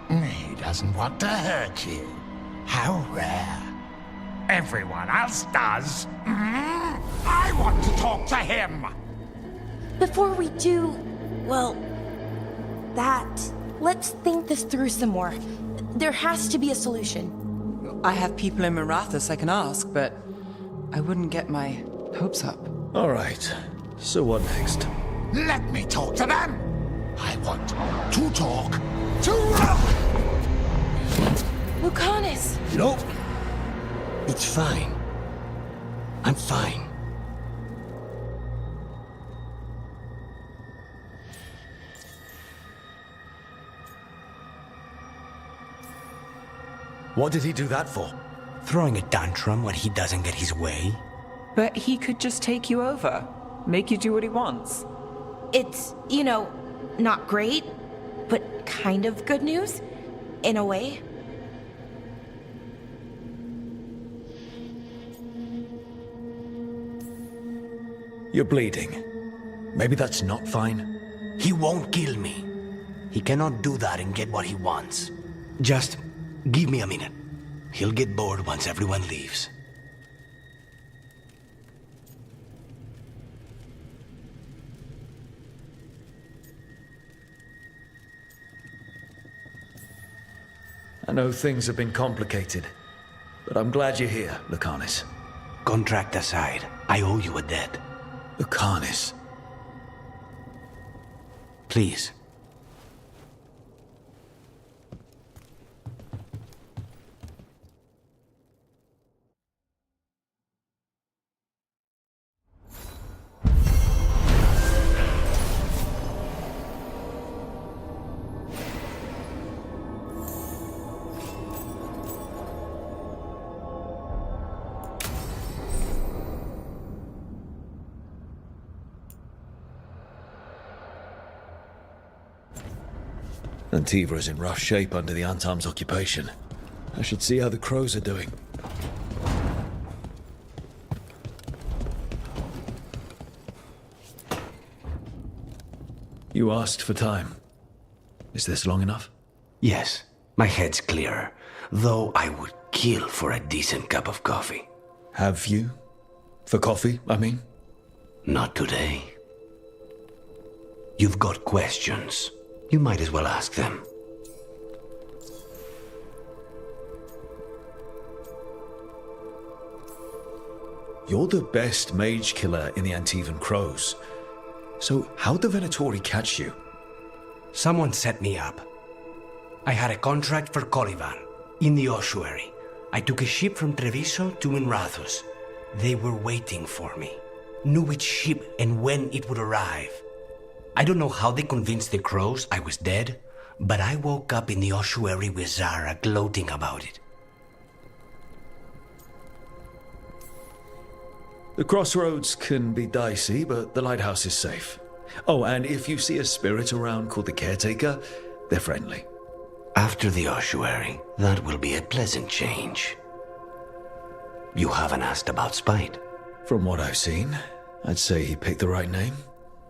He doesn't want to hurt you. How rare. Everyone else does. I want to talk to him. Before we do, well, let's think this through some more. There has to be a solution. I have people in Marathas I can ask, but I wouldn't get my hopes up. All right. So what next? Let me talk to them! I want to talk to Rook! Lucanus! Nope. It's fine. I'm fine. What did he do that for? Throwing a tantrum when he doesn't get his way? But he could just take you over, make you do what he wants. It's, not great, but kind of good news, in a way. You're bleeding. Maybe that's not fine. He won't kill me. He cannot do that and get what he wants. Just give me a minute. He'll get bored once everyone leaves. I know things have been complicated, but I'm glad you're here, Lucanus. Contract aside, I owe you a debt. Lucanus. Please. Antiva is in rough shape under the Antam's occupation. I should see how the crows are doing. You asked for time. Is this long enough? Yes, my head's clearer. Though I would kill for a decent cup of coffee. Have you? For coffee, I mean? Not today. You've got questions. You might as well ask them. You're the best mage killer in the Antivan Crows. So how'd the Venatori catch you? Someone set me up. I had a contract for Colivan, in the ossuary. I took a ship from Treviso to Minrathus. They were waiting for me. Knew which ship and when it would arrive. I don't know how they convinced the crows I was dead, but I woke up in the ossuary with Zara gloating about it. The crossroads can be dicey, but the lighthouse is safe. Oh, and if you see a spirit around called the Caretaker, they're friendly. After the ossuary, that will be a pleasant change. You haven't asked about Spite. From what I've seen, I'd say he picked the right name.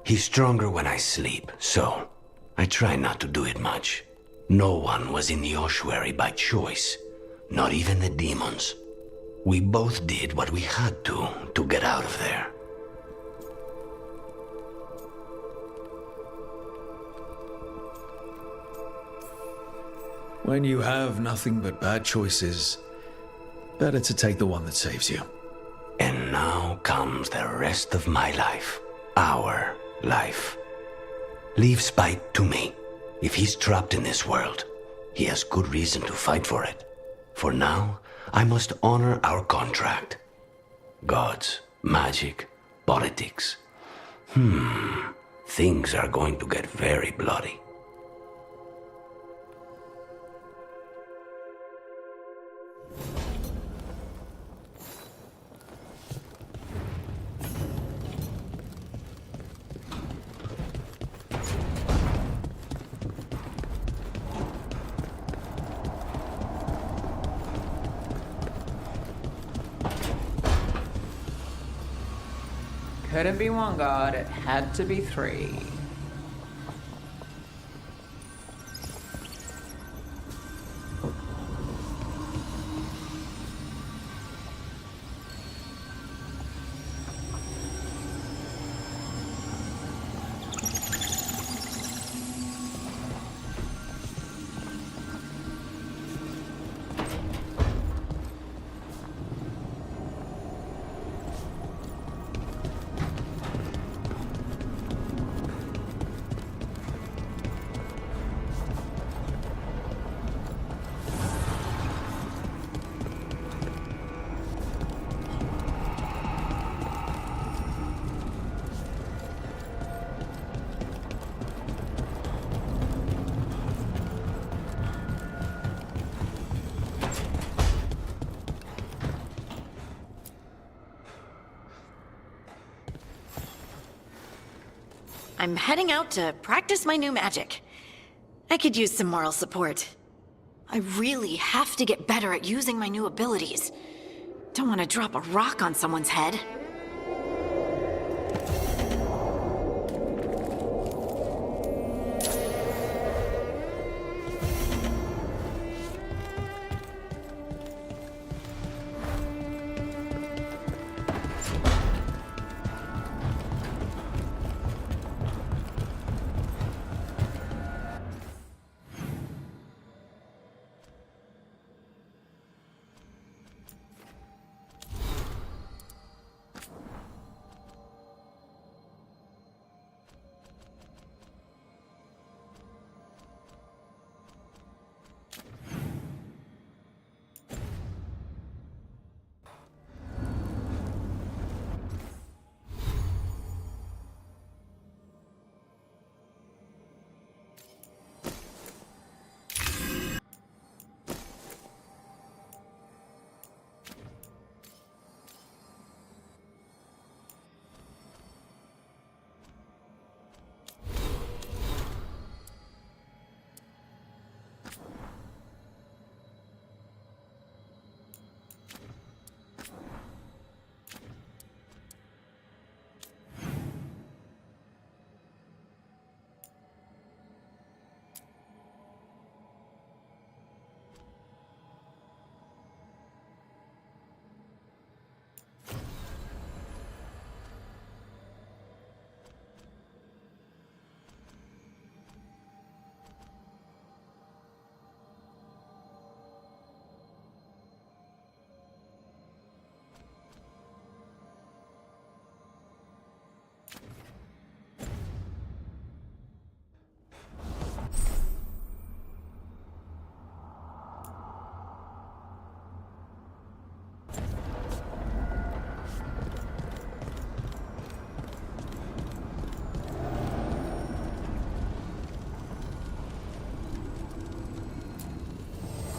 He's stronger when I sleep, so I try not to do it much. No one was in the ossuary by choice, not even the demons. We both did what we had to get out of there. When you have nothing but bad choices, better to take the one that saves you. And now comes the rest of my life. Our life. Leave Spite to me. If he's trapped in this world, he has good reason to fight for it. For now, I must honor our contract. Gods, magic, politics. Things are going to get very bloody. Couldn't be one god, it had to be three. I'm heading out to practice my new magic. I could use some moral support. I really have to get better at using my new abilities. Don't want to drop a rock on someone's head.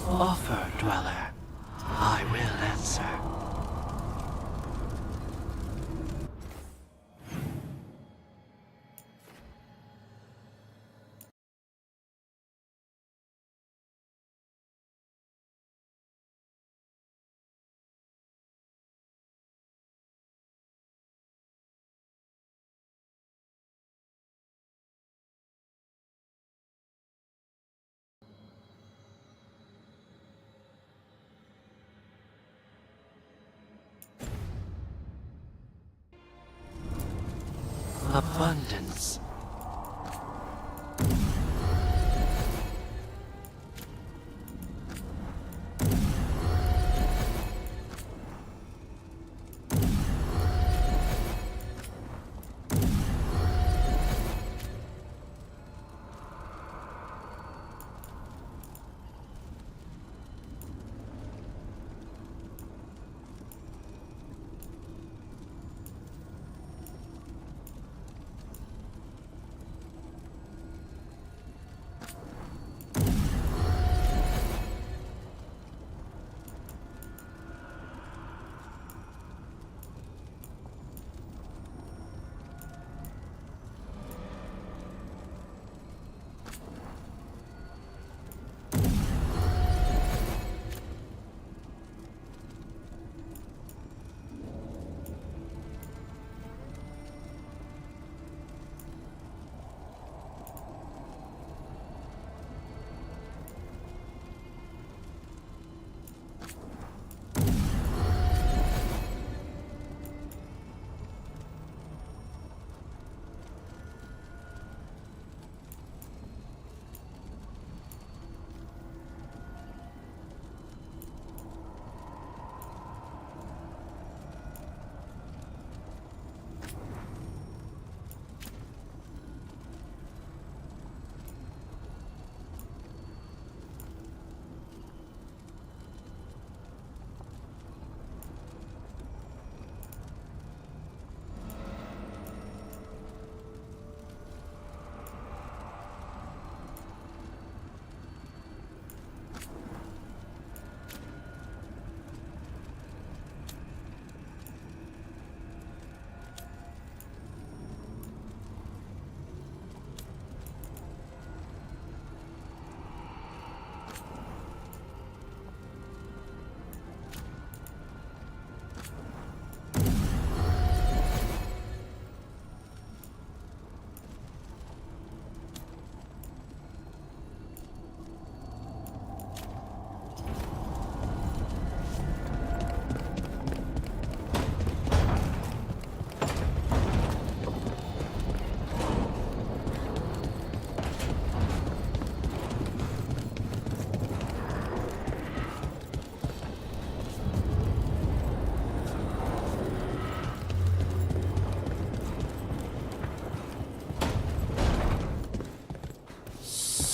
Offer, Dweller. I will answer. Abundance.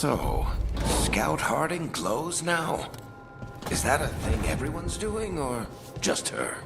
So, Scout Harding glows now? Is that a thing everyone's doing, or just her?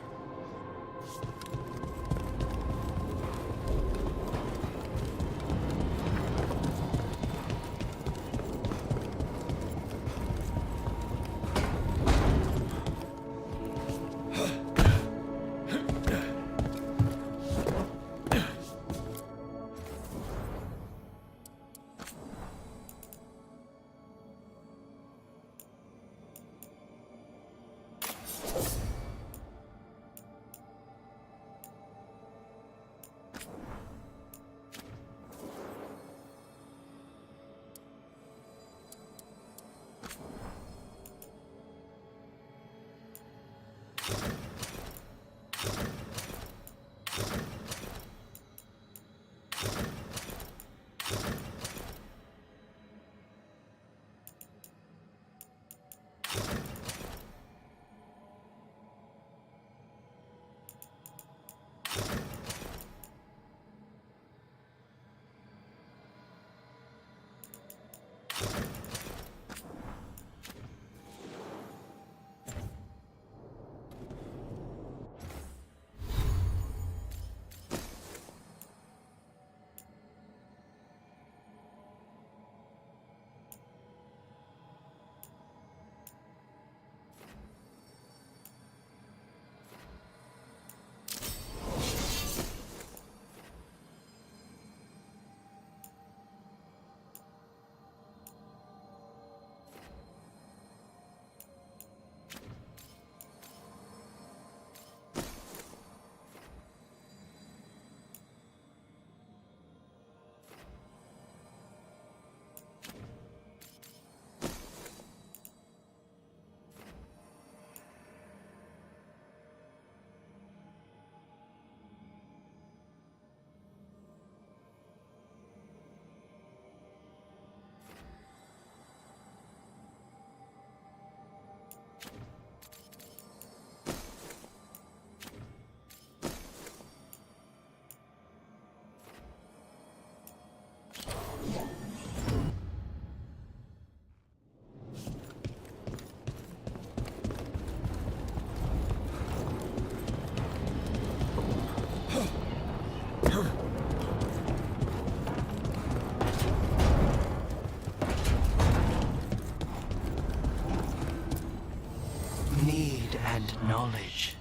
Need and knowledge.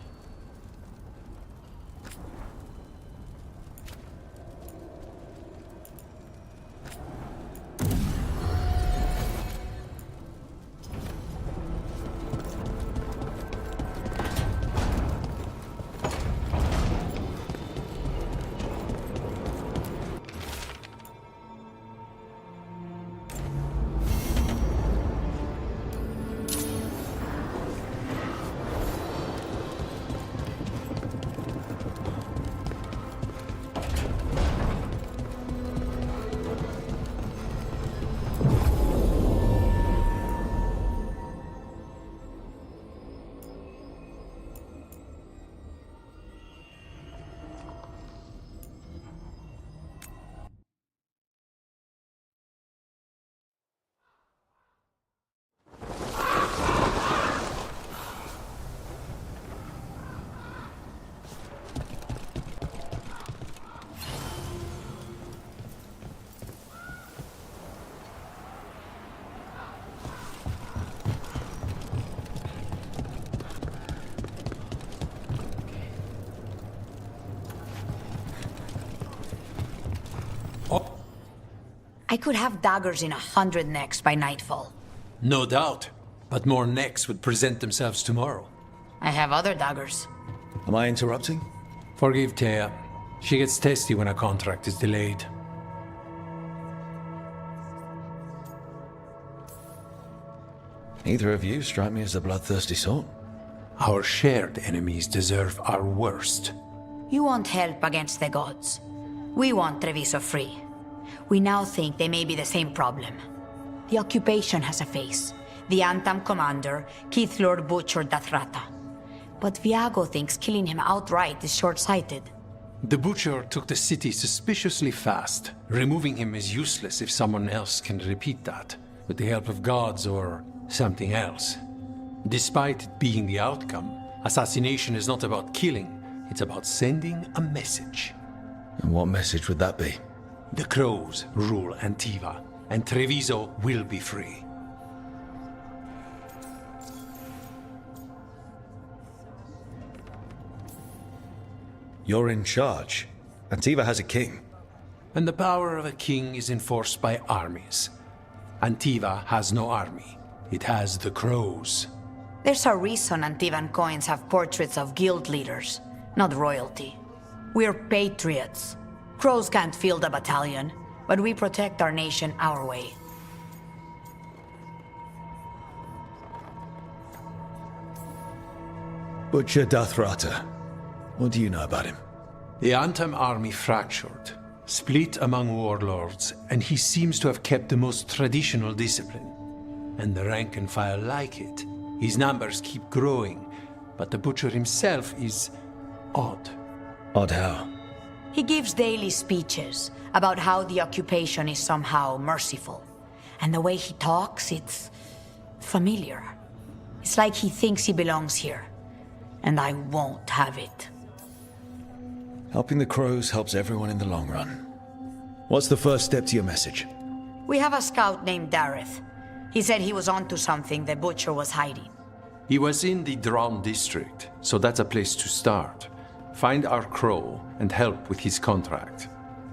I could have daggers in 100 necks by nightfall. No doubt. But more necks would present themselves tomorrow. I have other daggers. Am I interrupting? Forgive Thea. She gets testy when a contract is delayed. Neither of you strike me as the bloodthirsty sort. Our shared enemies deserve our worst. You want help against the gods. We want Treviso free. We now think they may be the same problem. The occupation has a face. The Antam commander, Keith Lord butchered Dathrata. But Viago thinks killing him outright is short-sighted. The Butcher took the city suspiciously fast. Removing him is useless if someone else can repeat that. with the help of gods or something else. Despite it being the outcome, assassination is not about killing, it's about sending a message. And what message would that be? The crows rule Antiva, and Treviso will be free. You're in charge. Antiva has a king. And the power of a king is enforced by armies. Antiva has no army. It has the crows. There's a reason Antivan coins have portraits of guild leaders, not royalty. We're patriots. Crows can't field a battalion, but we protect our nation our way. Butcher Dathrata. What do you know about him? The Antam army fractured, split among warlords, and he seems to have kept the most traditional discipline. And the rank and file like it. His numbers keep growing, but the Butcher himself is odd. Odd how? He gives daily speeches about how the occupation is somehow merciful. And the way he talks, it's familiar. It's like he thinks he belongs here. And I won't have it. Helping the crows helps everyone in the long run. What's the first step to your message? We have a scout named Dareth. He said he was onto something the Butcher was hiding. He was in the Drown district, so that's a place to start. Find our crow and help with his contract.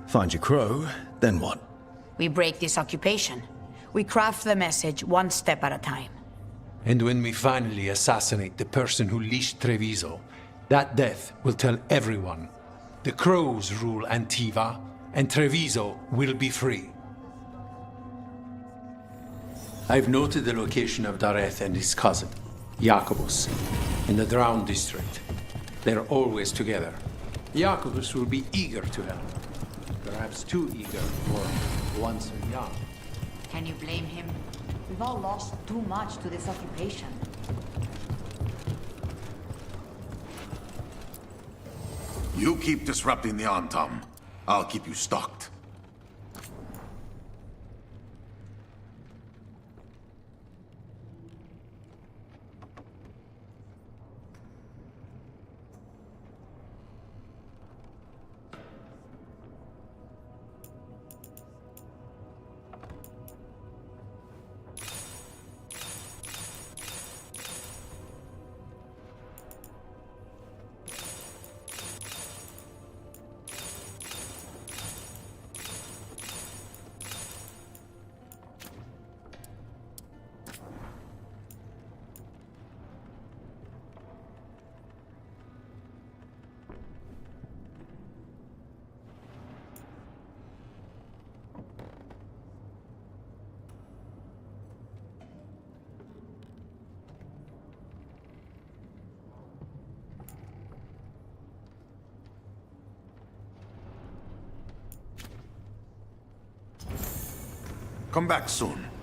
Find your crow, then what? We break this occupation. We craft the message one step at a time. And when we finally assassinate the person who leashed Treviso, that death will tell everyone. The crows rule Antiva, and Treviso will be free. I've noted the location of Dareth and his cousin, Jacobus, in the Drown district. They're always together. Jacobus will be eager to help. Perhaps too eager for one so young. Can you blame him? We've all lost too much to this occupation. You keep disrupting the Antam. I'll keep you stocked. Come back soon.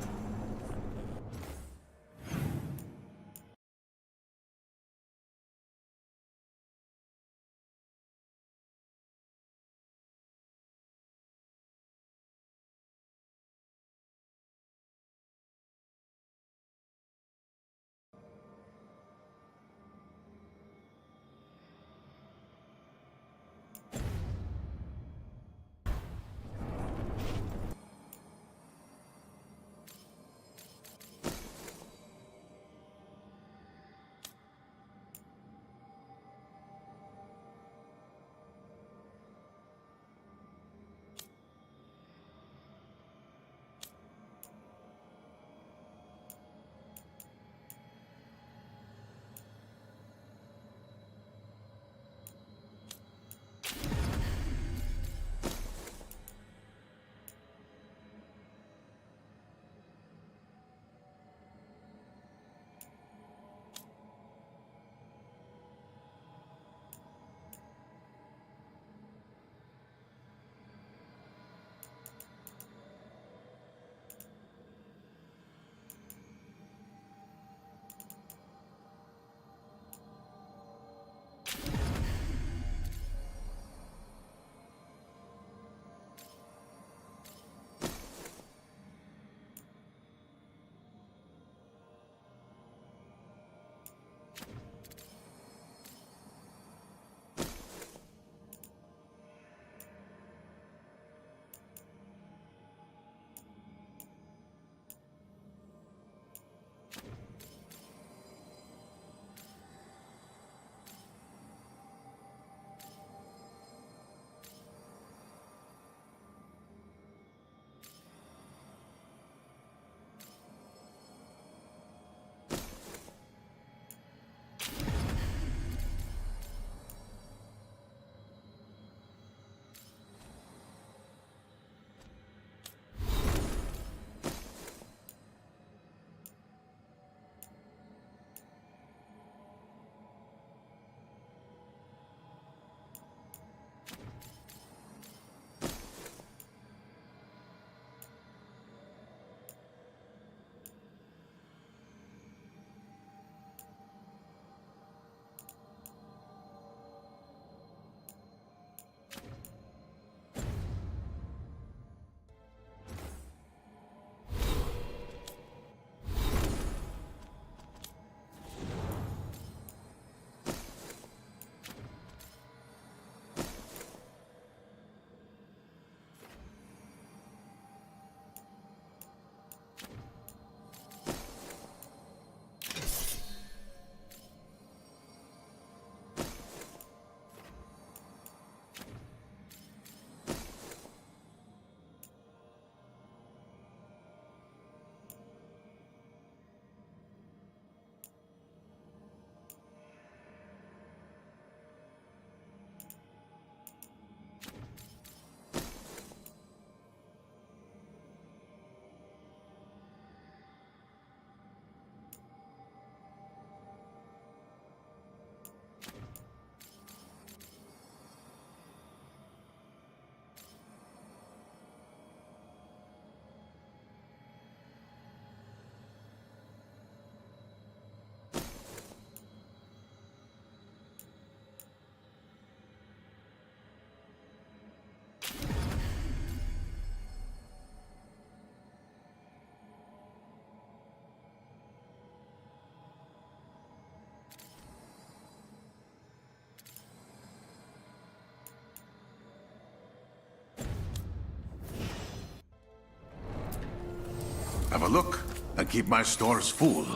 Have a look, and keep my stores full.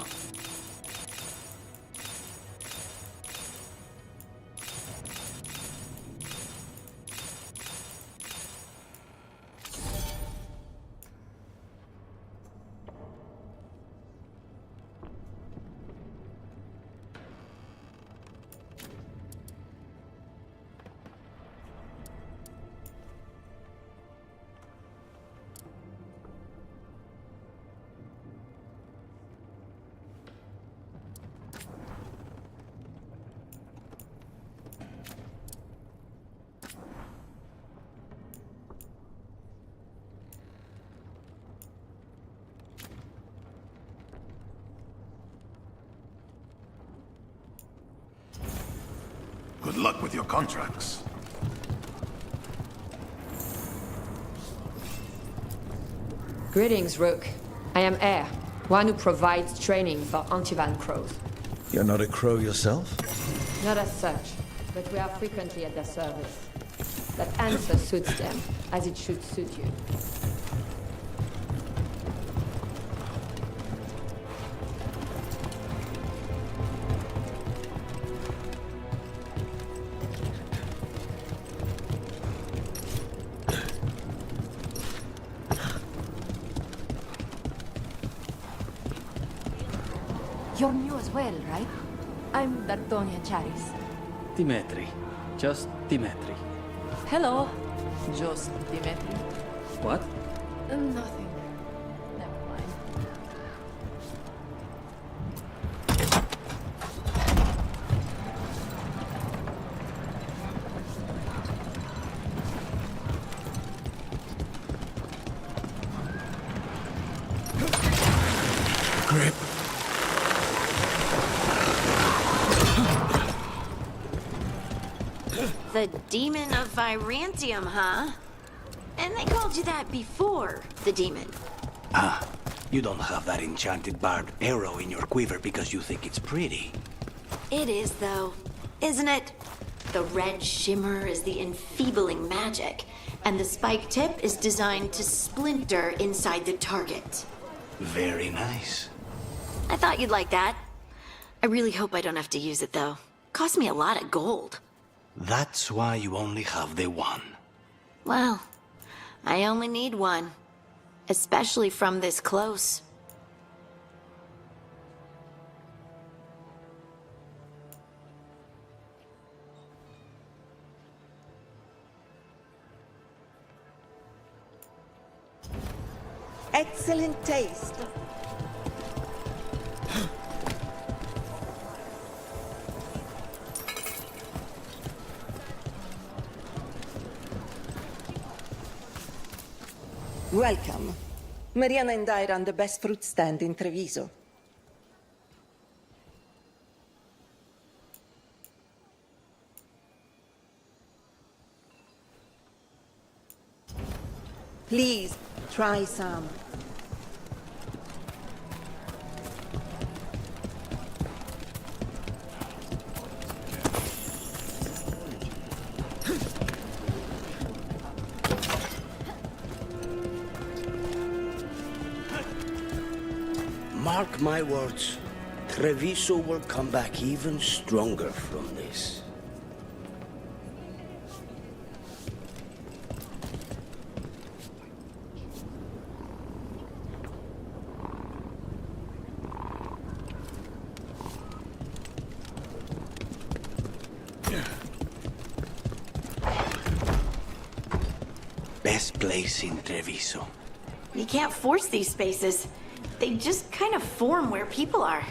Good luck with your contracts. Greetings, Rook. I am Air, one who provides training for Antivan crows. You're not a crow yourself? Not as such, but we are frequently at their service. That answer suits them, as it should suit you. You're new as well, right? I'm Dartonia Charis. Dimitri. Just Dimitri. Hello. Just Dimitri. What? Nothing. Never mind. Grip. The demon of Virantium, huh? And they called you that before, the demon. Ah, you don't have that enchanted barbed arrow in your quiver because you think it's pretty. It is, though, isn't it? The red shimmer is the enfeebling magic, and the spike tip is designed to splinter inside the target. Very nice. I thought you'd like that. I really hope I don't have to use it, though. Cost me a lot of gold. That's why you only have the one. Well, I only need one. Especially from this close. Excellent taste. Welcome. Mariana and I run the best fruit stand in Treviso. Please, try some. Mark my words, Treviso will come back even stronger from this. Best place in Treviso. You can't force these spaces. They just kind of form where people are.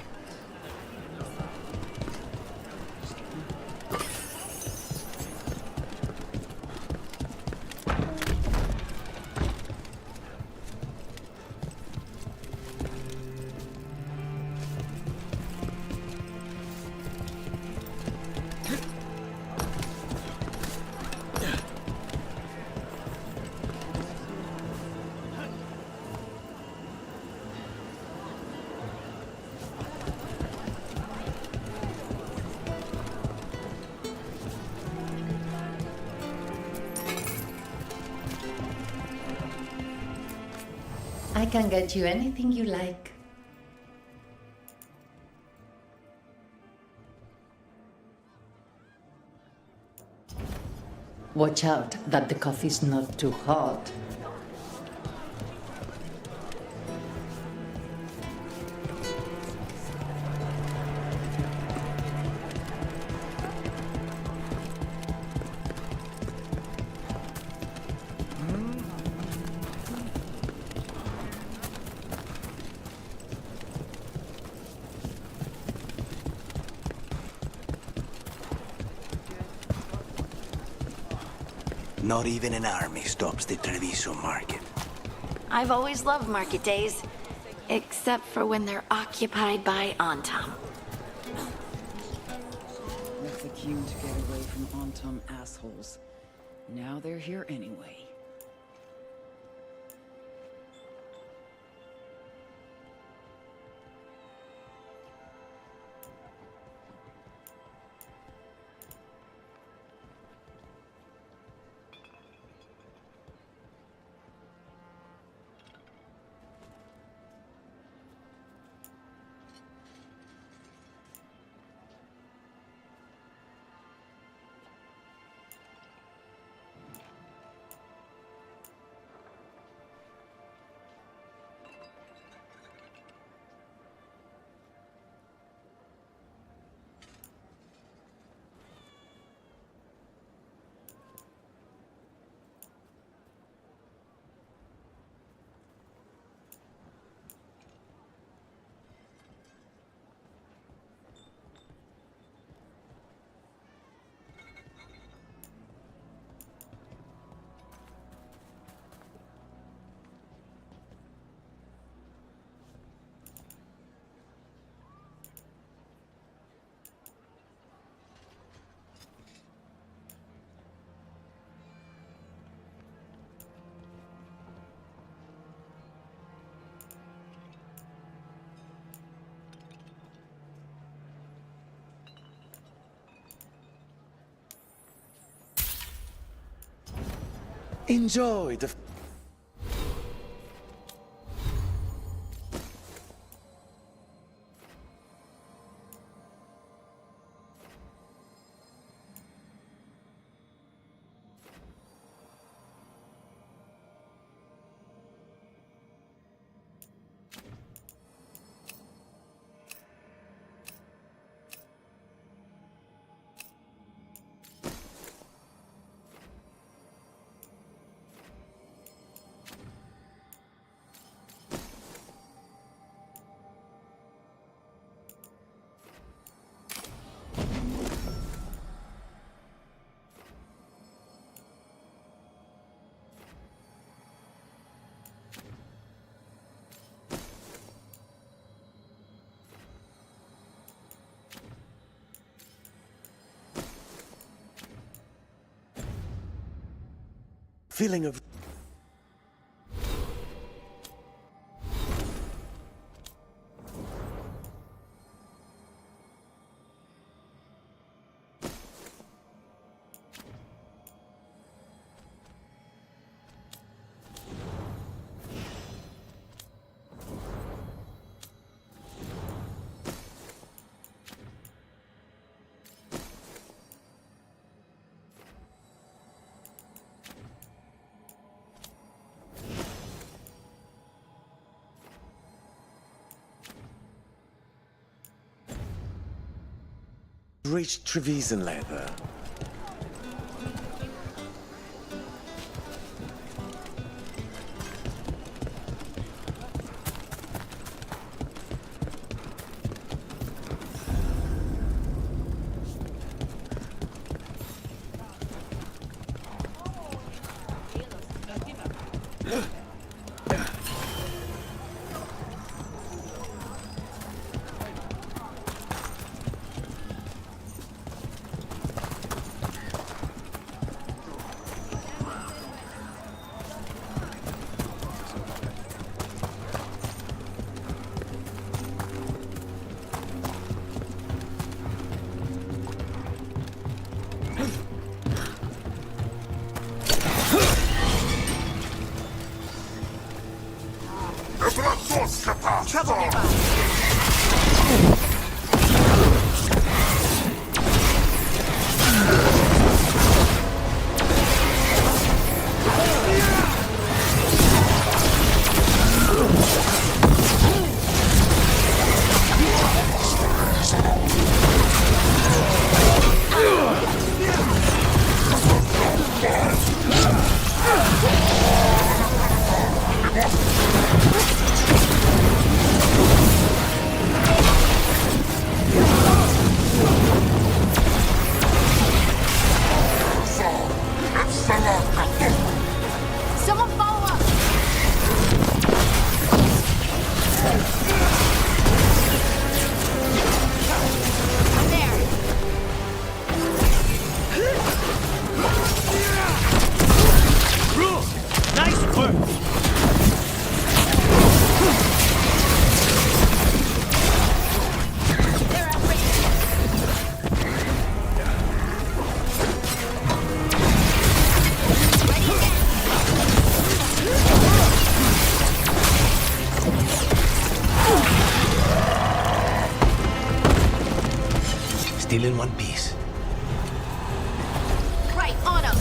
I can get you anything you like. Watch out that the coffee's not too hot. Not even an army stops the Treviso market. I've always loved market days, except for when they're occupied by Antam. Left the queue to get away from Antam assholes. Now they're here anyway. Enjoy the... feeling of... Reached Trevisan leather. trouble nearby. Someone follow up! I'm there. Rook! Nice work! Still in one piece. Right, on him!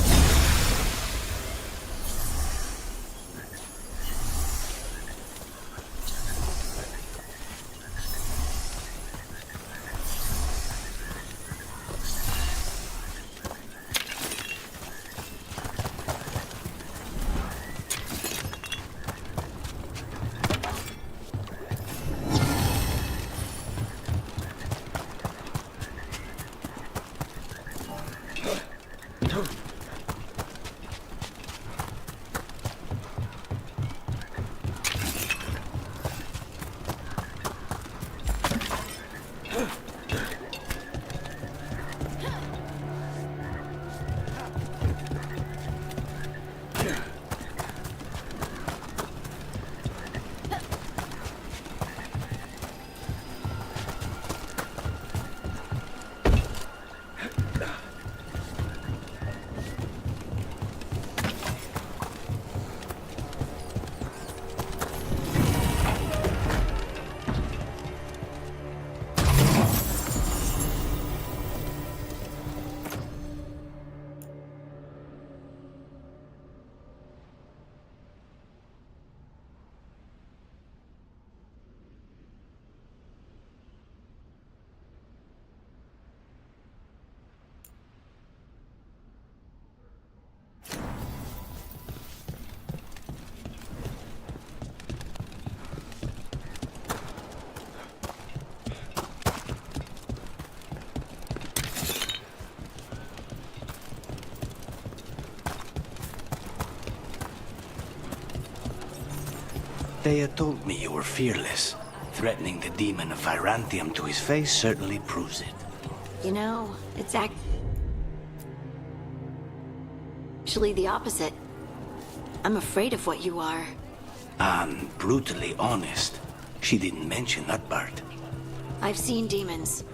Thea told me you were fearless. Threatening the demon of Virantium to his face certainly proves it. You know, it's actually the opposite. I'm afraid of what you are. I'm brutally honest. She didn't mention that part. I've seen demons.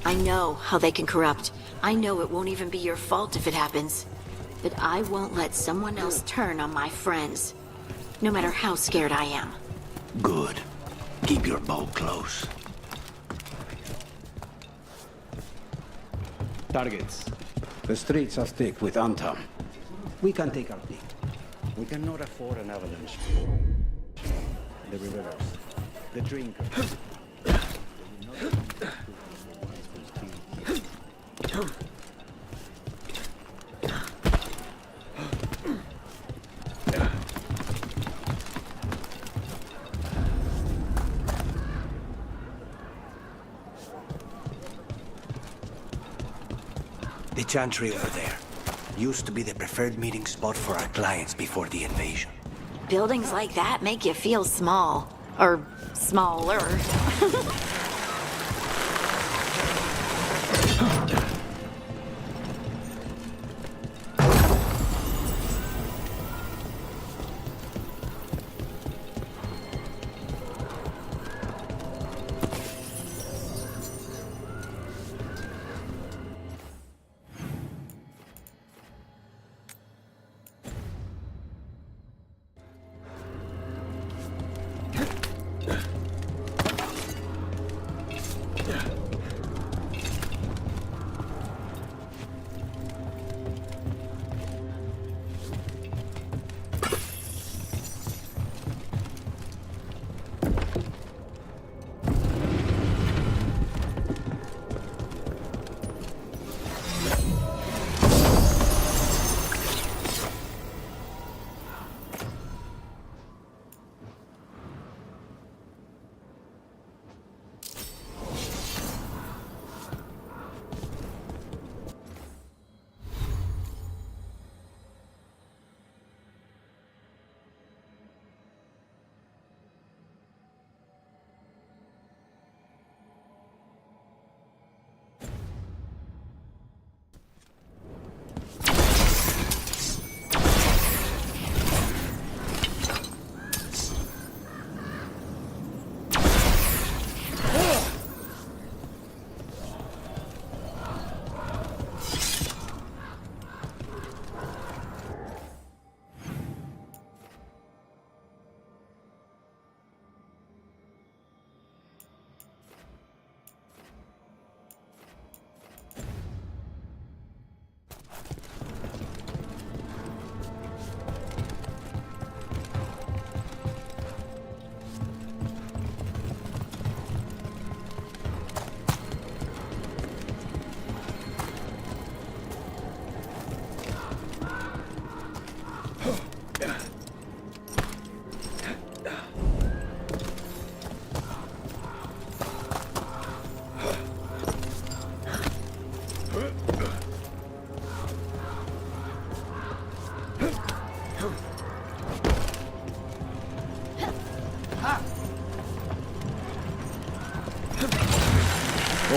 I know how they can corrupt. I know it won't even be your fault if it happens. But I won't let someone else turn on my friends. No matter how scared I am. Good. Keep your bow close. Targets. The streets are thick with Antam. We can take our pick. We cannot afford an avalanche. The revelers. The drinkers. The chantry over there. Used to be the preferred meeting spot for our clients before the invasion. Buildings like that make you feel small. Or smaller.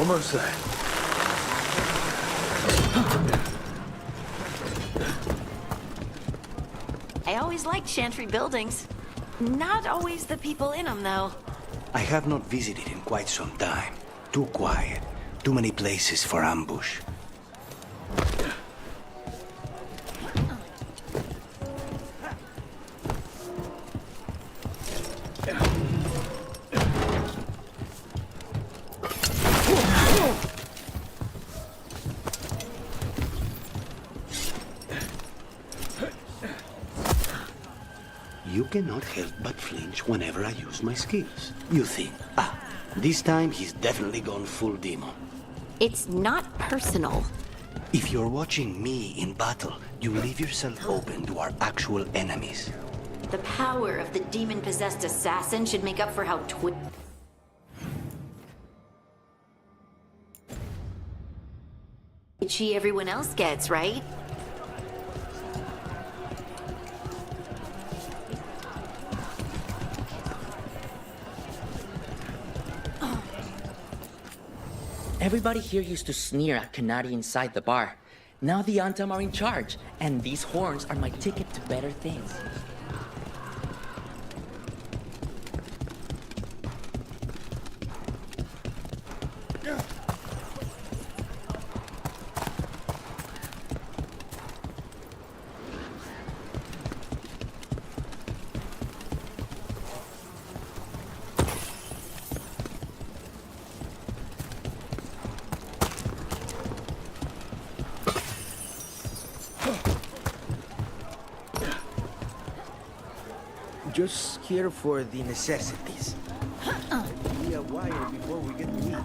Almost there. I always liked chantry buildings. Not always the people in them, though. I have not visited in quite some time. Too quiet. Too many places for ambush. You cannot help but flinch whenever I use my skills. You think, this time he's definitely gone full demon. It's not personal. If you're watching me in battle, you leave yourself open to our actual enemies. The power of the demon-possessed assassin should make up for how twitchy everyone else gets, right? Everybody here used to sneer at Kanadi inside the bar. Now the Antam are in charge, and these horns are my ticket to better things. Just here for the necessities. Be a wire before we get meat.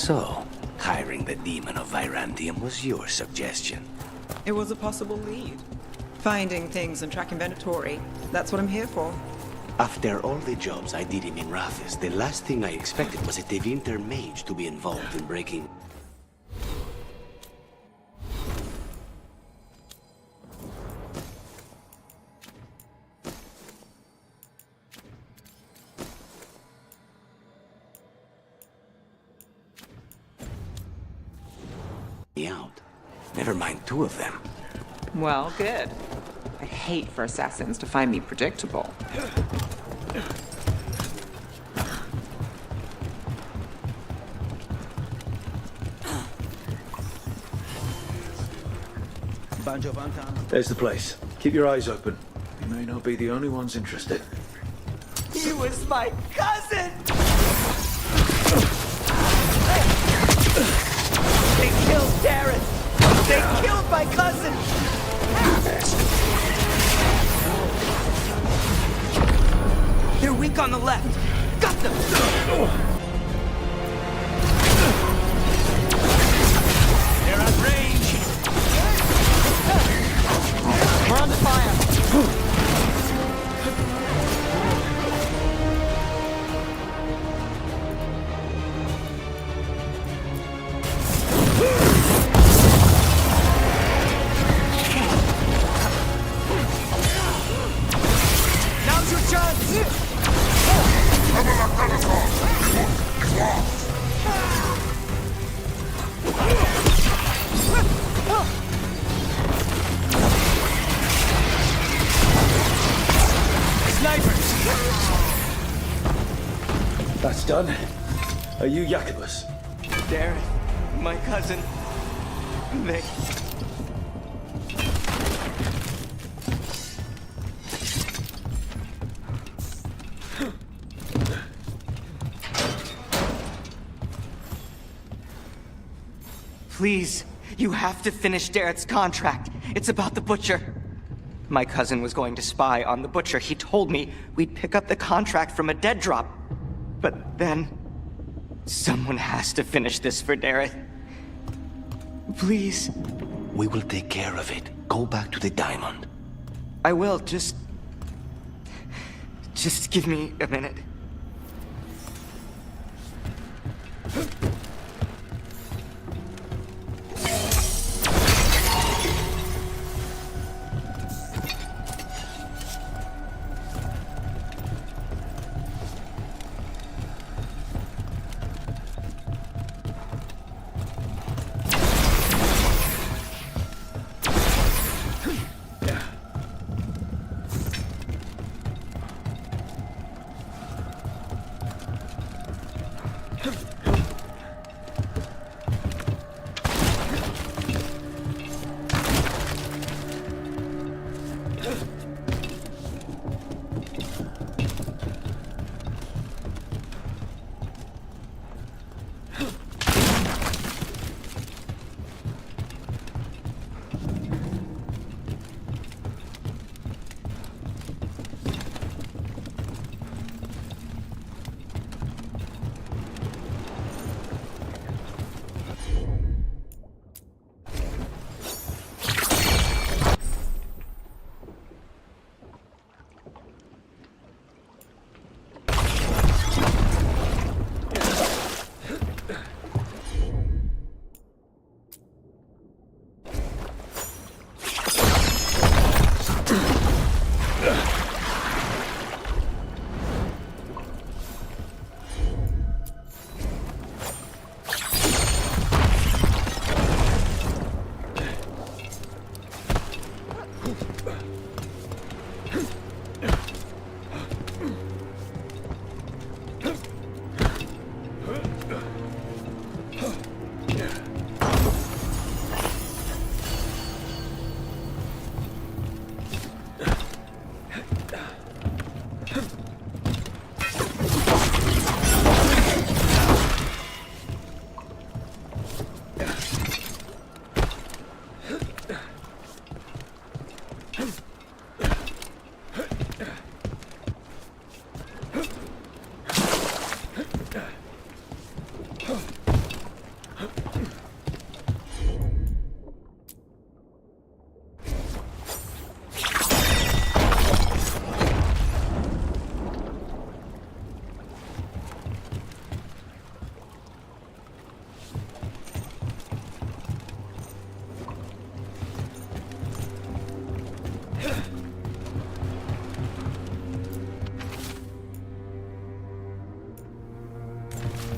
So, hiring the demon of Virantium was your suggestion. It was a possible lead. Finding things and tracking Venatori. That's what I'm here for. After all the jobs I did in Minrathis, the last thing I expected was a Tevinter mage to be involved in breaking... me out. Never mind two of them. Well, good. I hate for assassins to find me predictable. There's the place. Keep your eyes open. You may not be the only ones interested. He was my cousin! They killed Darren! They killed my cousin! They're weak on the left. Got them! They're at range! We're under fire! Now's your chance! Snipers! That's done. Are you Jacobus? Darren, my cousin. They... Please, you have to finish Darrett's contract. It's about the Butcher. My cousin was going to spy on the Butcher. He told me we'd pick up the contract from a dead drop. But then... someone has to finish this for Darrett. Please. We will take care of it. Go back to the diamond. I will, just give me a minute.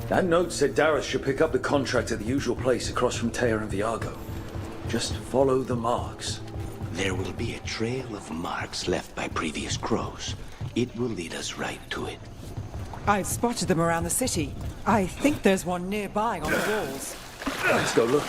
That note said Dareth should pick up the contract at the usual place across from Teir and Viago. Just follow the marks. There will be a trail of marks left by previous crows. It will lead us right to it. I've spotted them around the city. I think there's one nearby on the walls. Let's go look.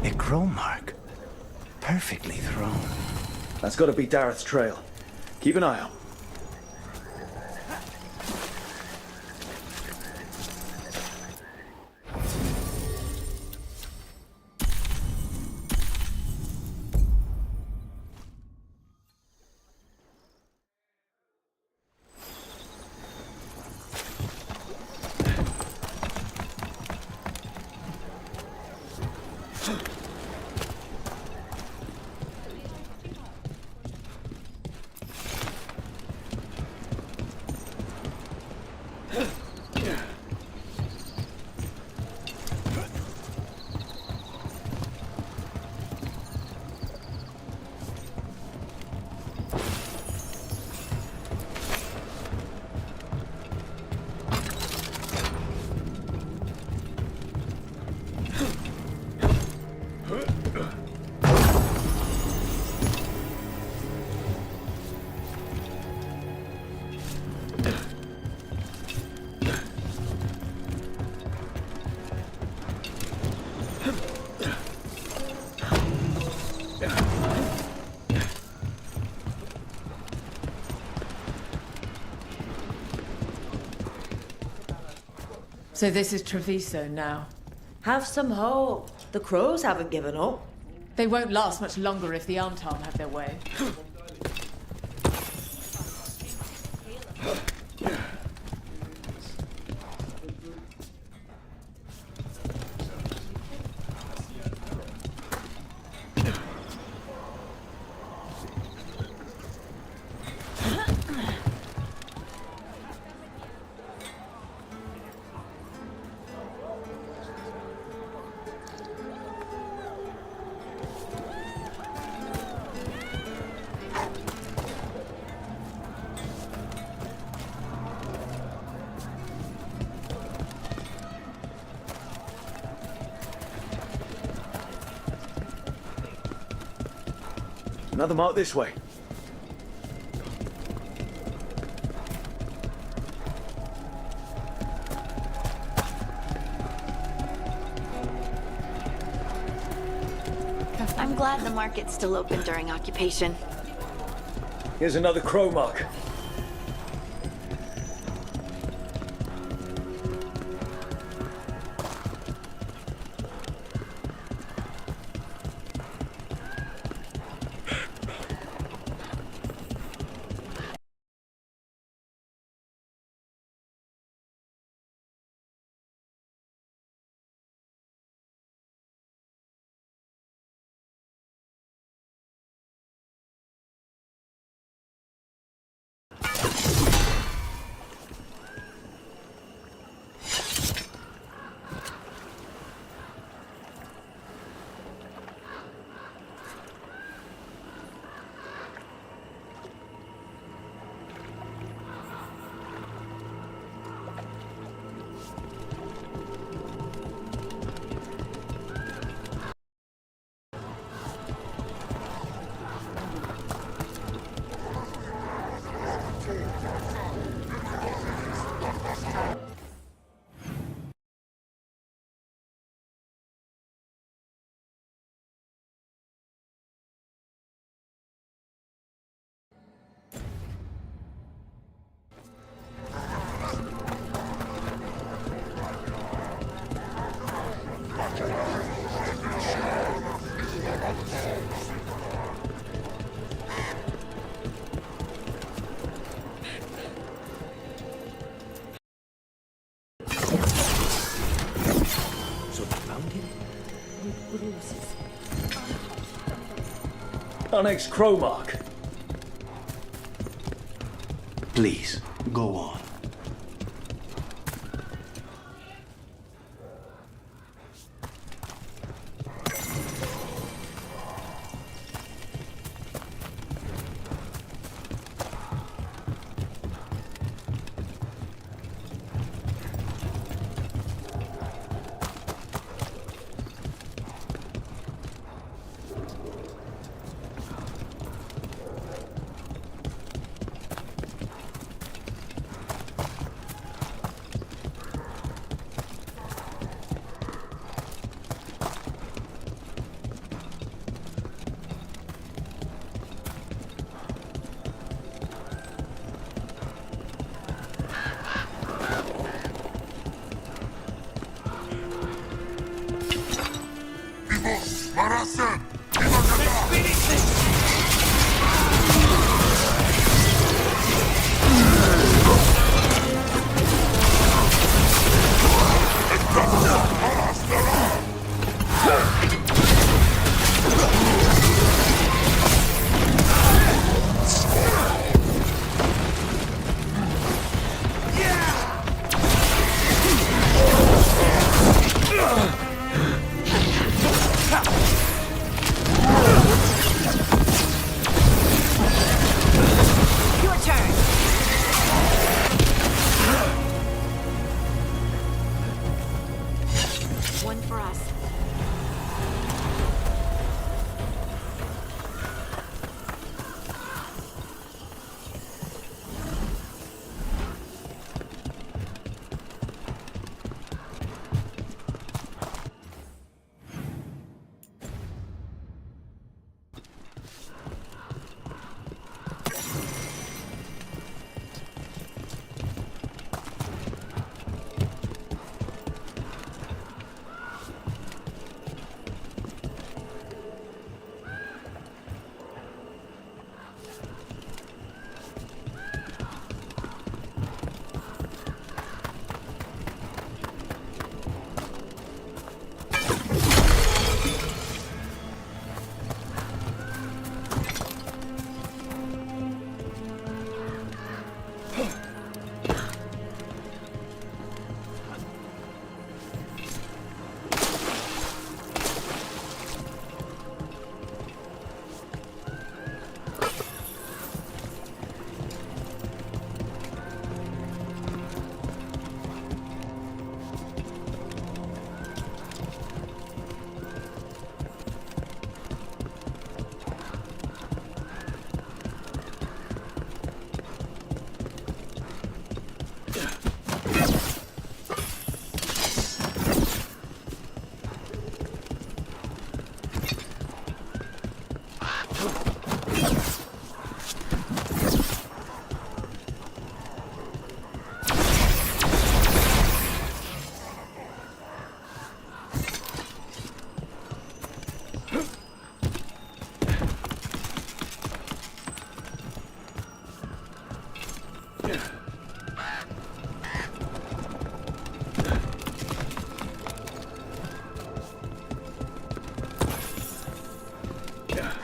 A crow mark. Perfectly thrown. That's got to be Dareth's trail. Keep an eye out. So this is Treviso now. Have some hope. The crows haven't given up. They won't last much longer if the Antam have their way. Another mark this way. I'm glad the market's still open during occupation. Here's another crow mark. So they found him? With bruises. Annex Cromark. Please, go on.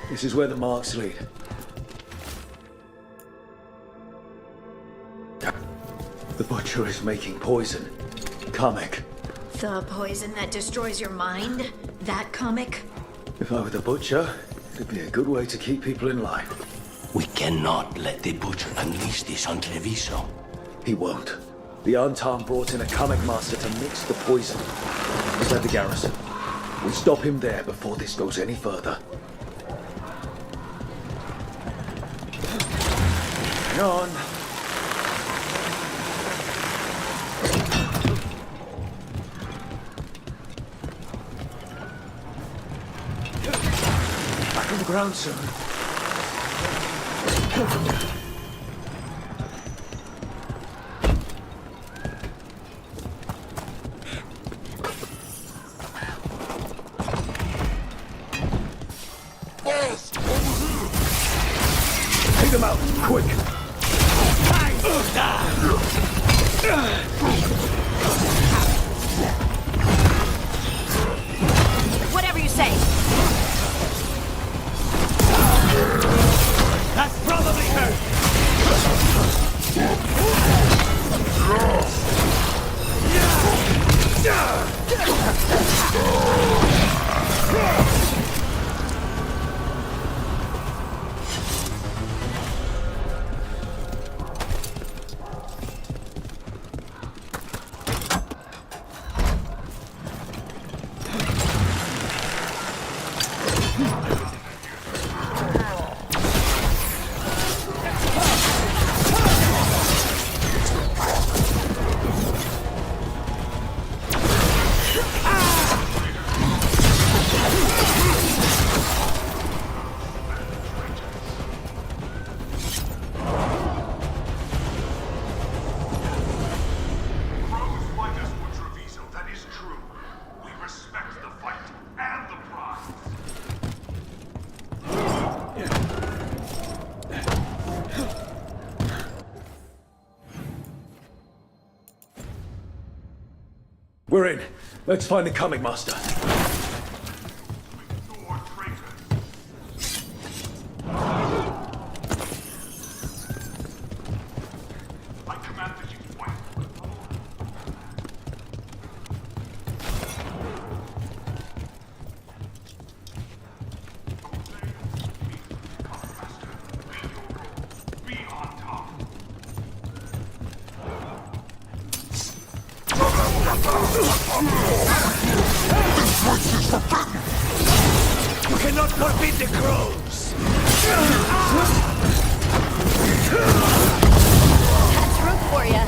This is where the marks lead. The butcher is making poison. Comic. The poison that destroys your mind? That comic? If I were the butcher, it'd be a good way to keep people in line. We cannot let the butcher unleash this on Treviso. He won't. The Antam brought in a comic master to mix the poison. He's at the garrison. We stop him there before this goes any further. Hang on. Back on the ground soon. Take them out, quick! Whatever you say. That's probably her! We're in. Let's find the coming master. You cannot forbid the crows! That's Rook for ya.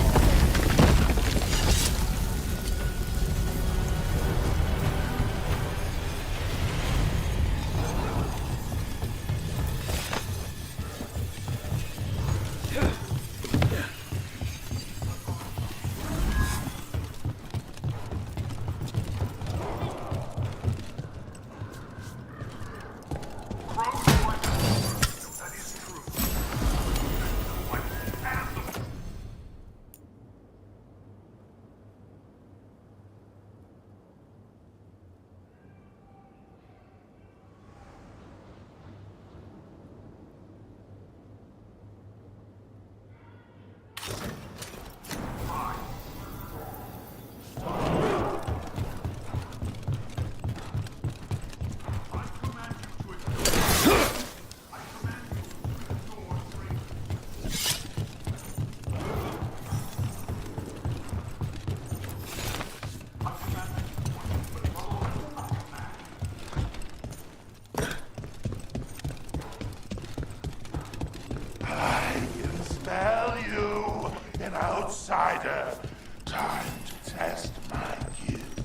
Outsider, time to test my gift.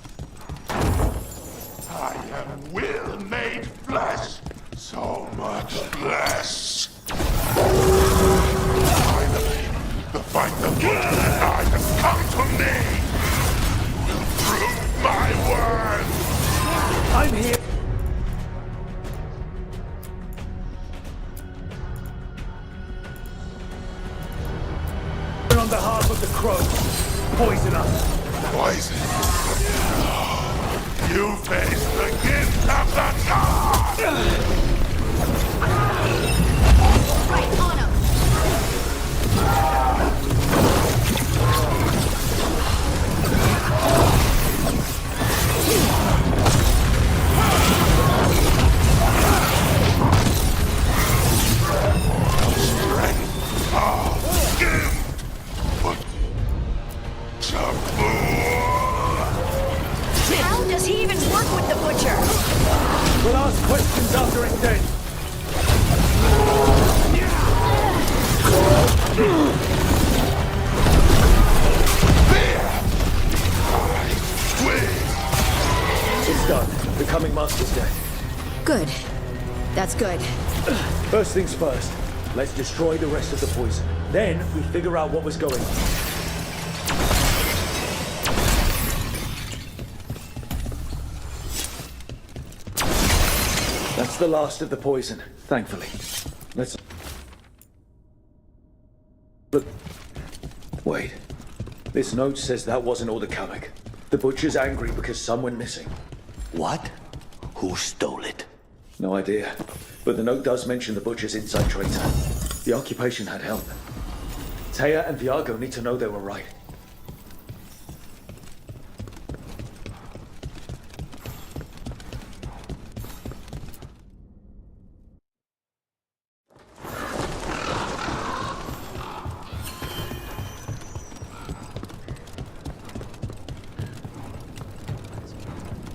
I am will made flesh, so much less. Finally, the fight the good and I have come to me. Will prove my worth. I'm here. On behalf of the crows, poison us. Poison? You face the gift of the god! Right, on him. Strength of gift! How does he even work with the butcher? We'll ask questions after it's dead. It's done. The coming master's dead. Good. That's good. First things first. Let's destroy the rest of the poison. Then we figure out what was going on. That's the last of the poison, thankfully. Let's... But... wait. This note says that wasn't all the Kamek. The Butcher's angry because some went missing. What? Who stole it? No idea. But the note does mention the Butcher's inside traitor. The occupation had help. Taya and Viago need to know they were right.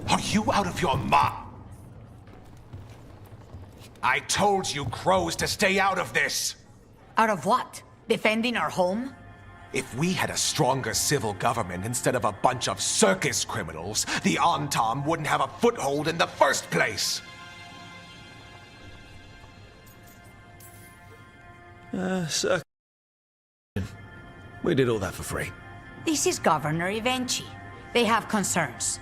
Are you out of your mind? I told you crows to stay out of this! Out of what? Defending our home? If we had a stronger civil government instead of a bunch of circus criminals, the Antam wouldn't have a foothold in the first place! Sir. We did all that for free. This is Governor Evenchi. They have concerns.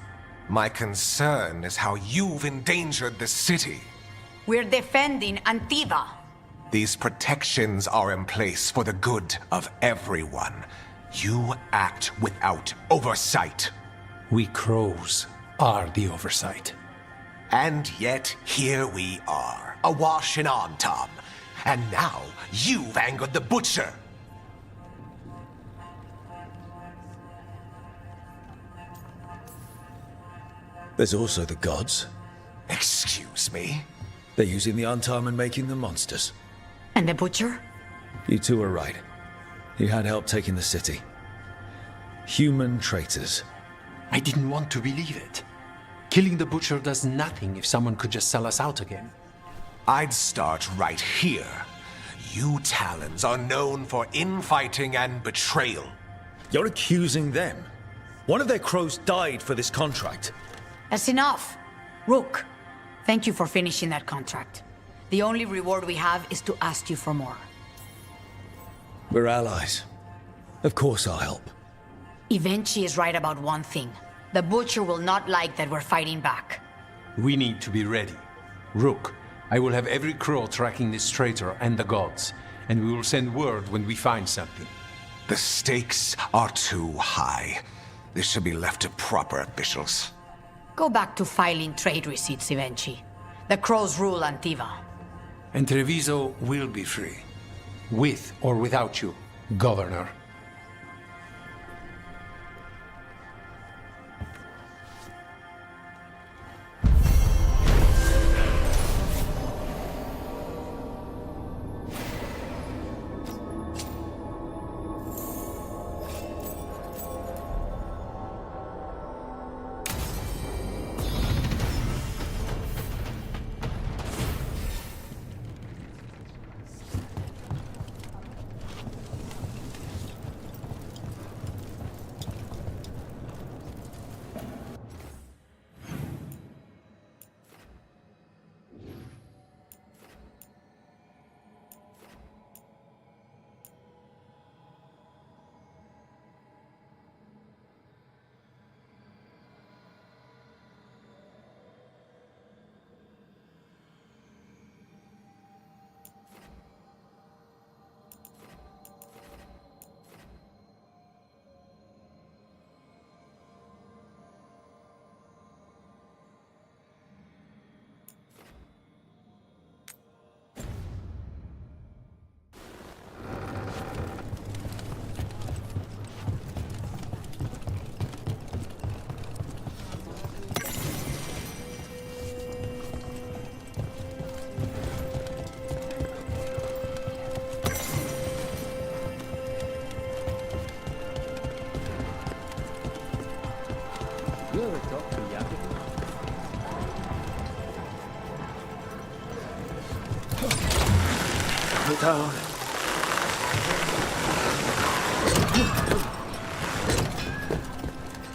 My concern is how you've endangered the city. We're defending Antiva. These protections are in place for the good of everyone. You act without oversight. We crows are the oversight. And yet, here we are, awash in Antam. And now, you've angered the Butcher. There's also the gods. Excuse me? They're using the Antam and making them monsters. And the Butcher? You two are right. He had help taking the city. Human traitors. I didn't want to believe it. Killing the Butcher does nothing if someone could just sell us out again. I'd start right here. You Talons are known for infighting and betrayal. You're accusing them. One of their crows died for this contract. That's enough. Rook, thank you for finishing that contract. The only reward we have is to ask you for more. We're allies. Of course I'll help. Evenchi is right about one thing. The Butcher will not like that we're fighting back. We need to be ready. Rook, I will have every crow tracking this traitor and the gods, and we will send word when we find something. The stakes are too high. This should be left to proper officials. Go back to filing trade receipts, Evenchi. The crows rule Antiva. And Treviso will be free. With or without you, Governor. You ever talk to Yapi? Put down.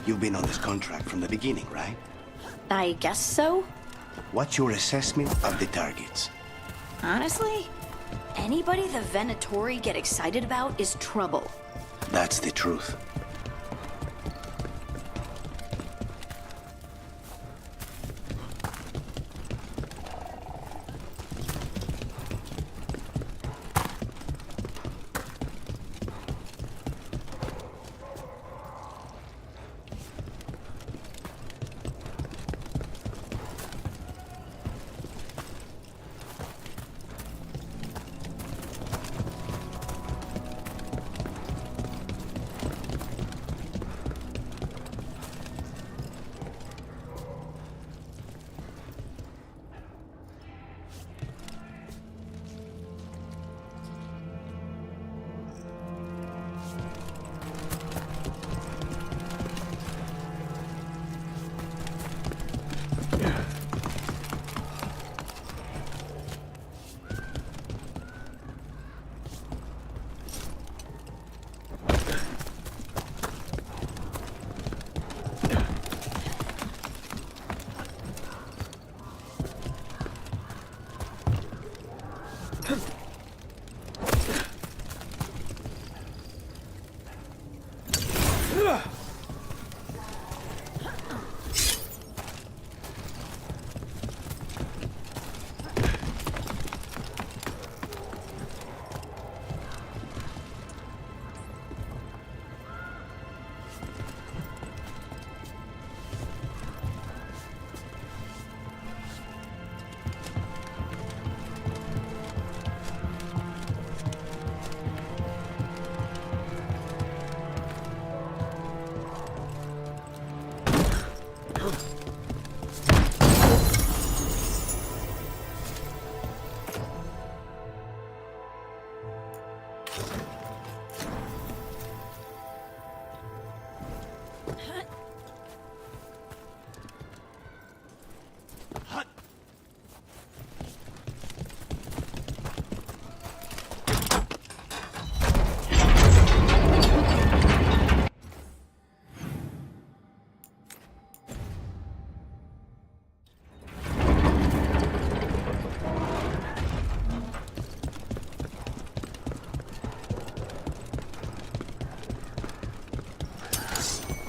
You've been on this contract from the beginning, right? I guess so. What's your assessment of the targets? Honestly, anybody the Venatori get excited about is trouble. That's the truth.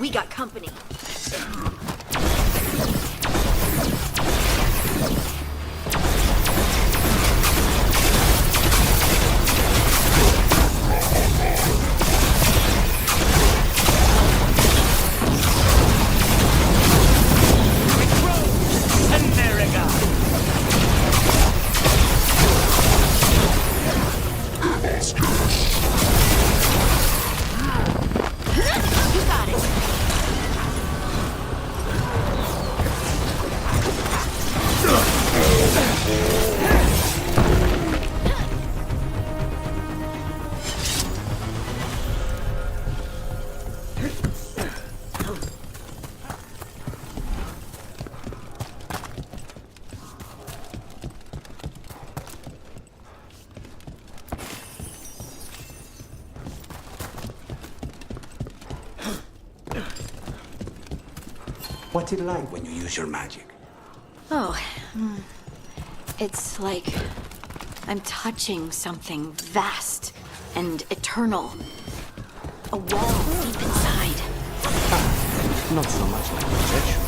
We got company. What's it like when you use your magic? Oh, it's like I'm touching something vast and eternal. A wall deep inside. Not so much like protection.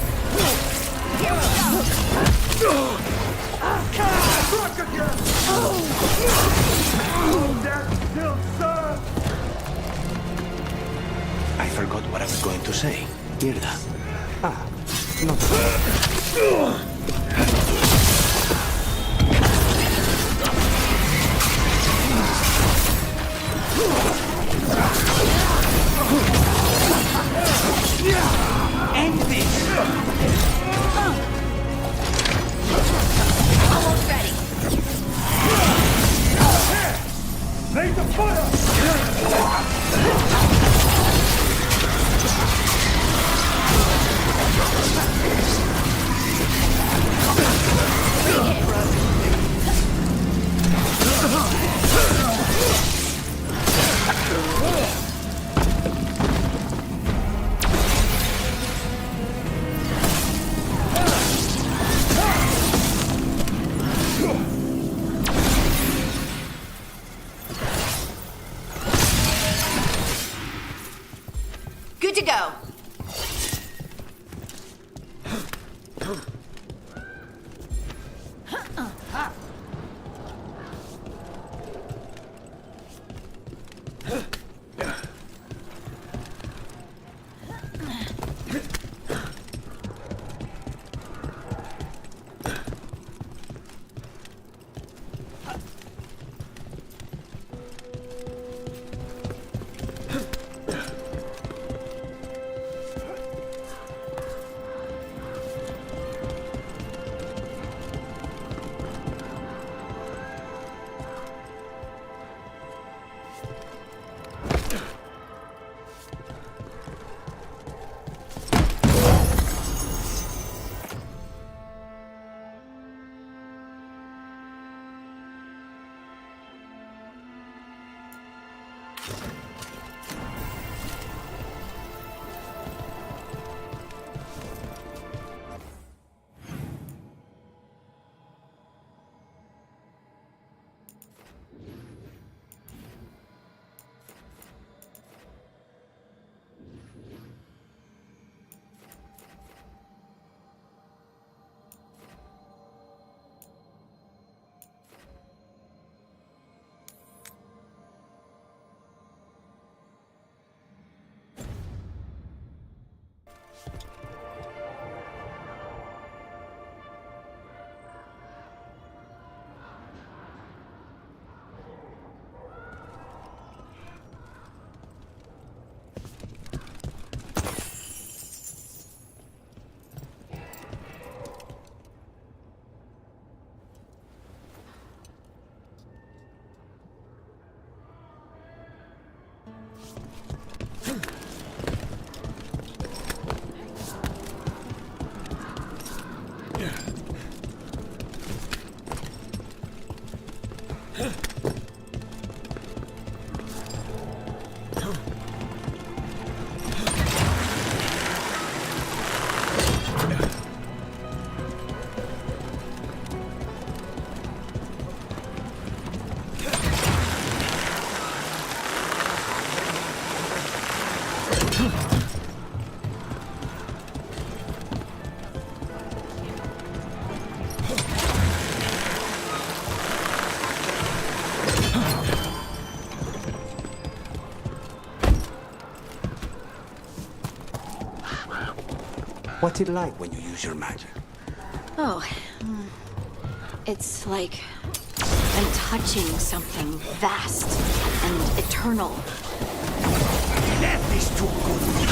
I forgot what I was going to say. Thedas. Not so much. End this! Almost ready. Make the fire! Good to go. What's it like when you use your magic? Oh, it's like I'm touching something vast and eternal. Death is too good.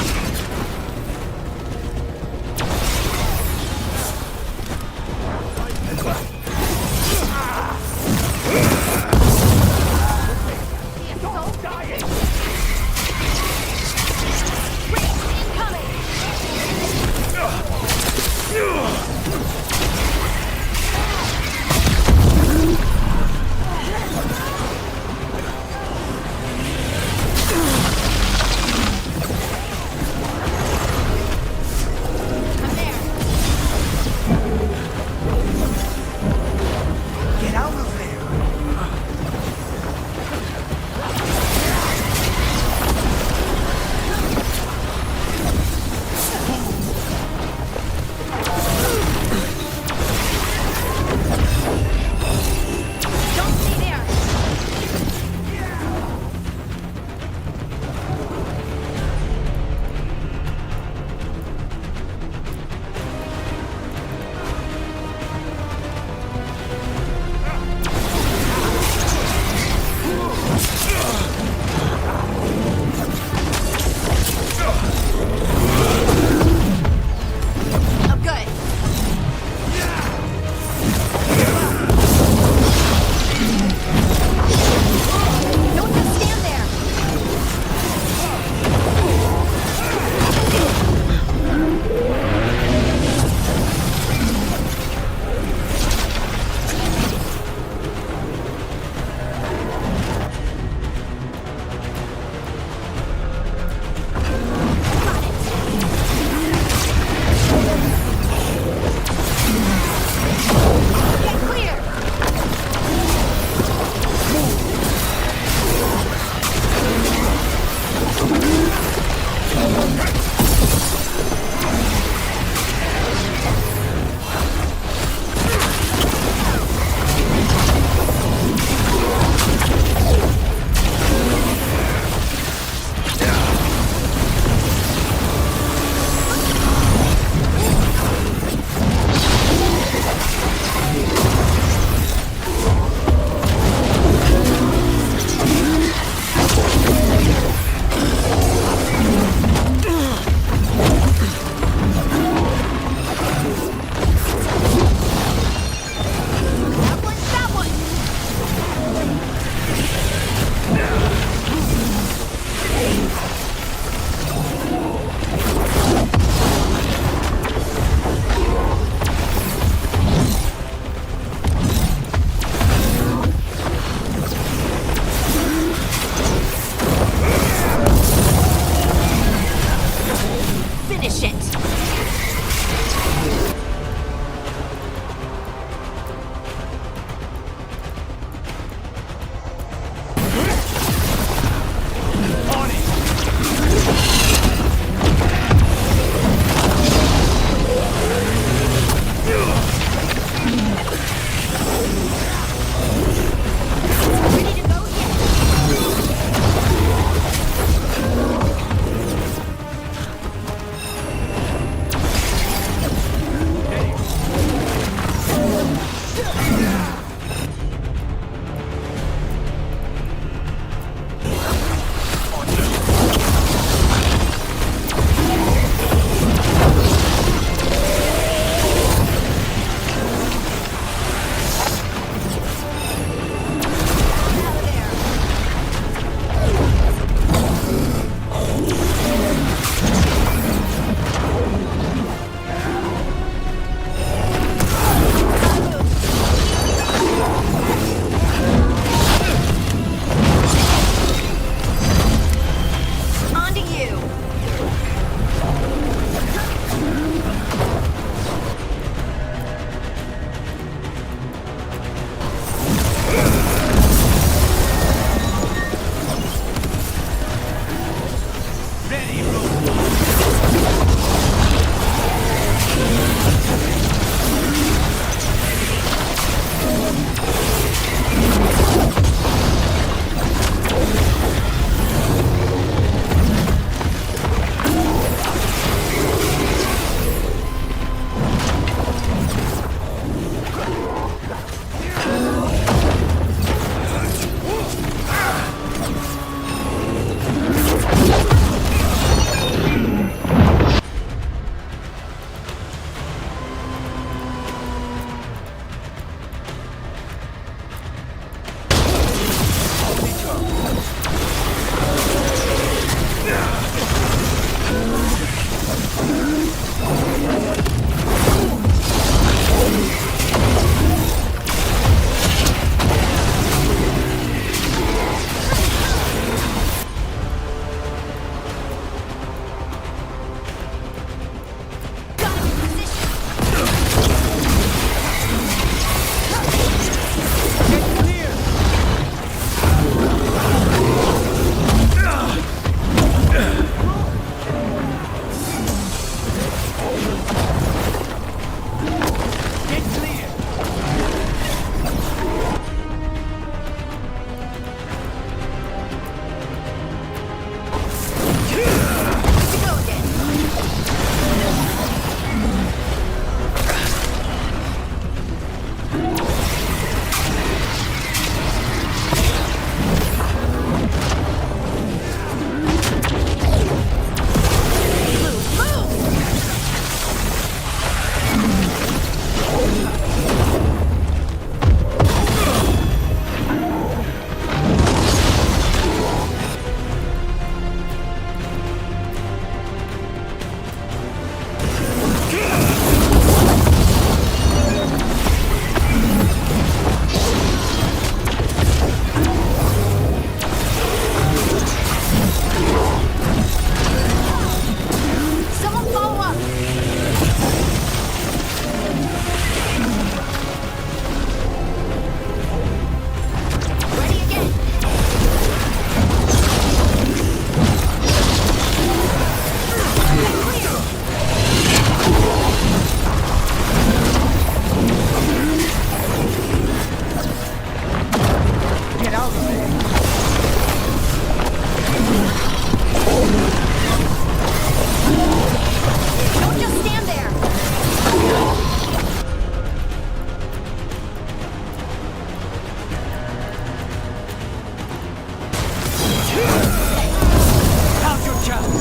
Now's your chance!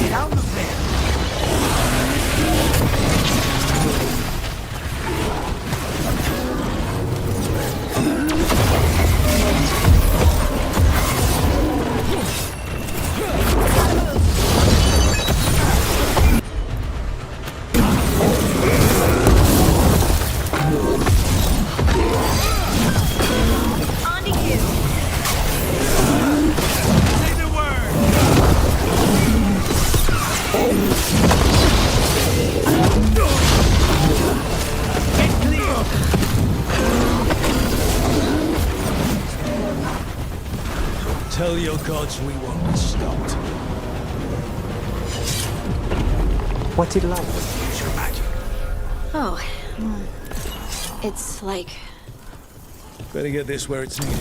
Get out of there! Tell your gods we won't be stopped. What's it like when you use your magic? Oh, it's like... Better get this where it's needed.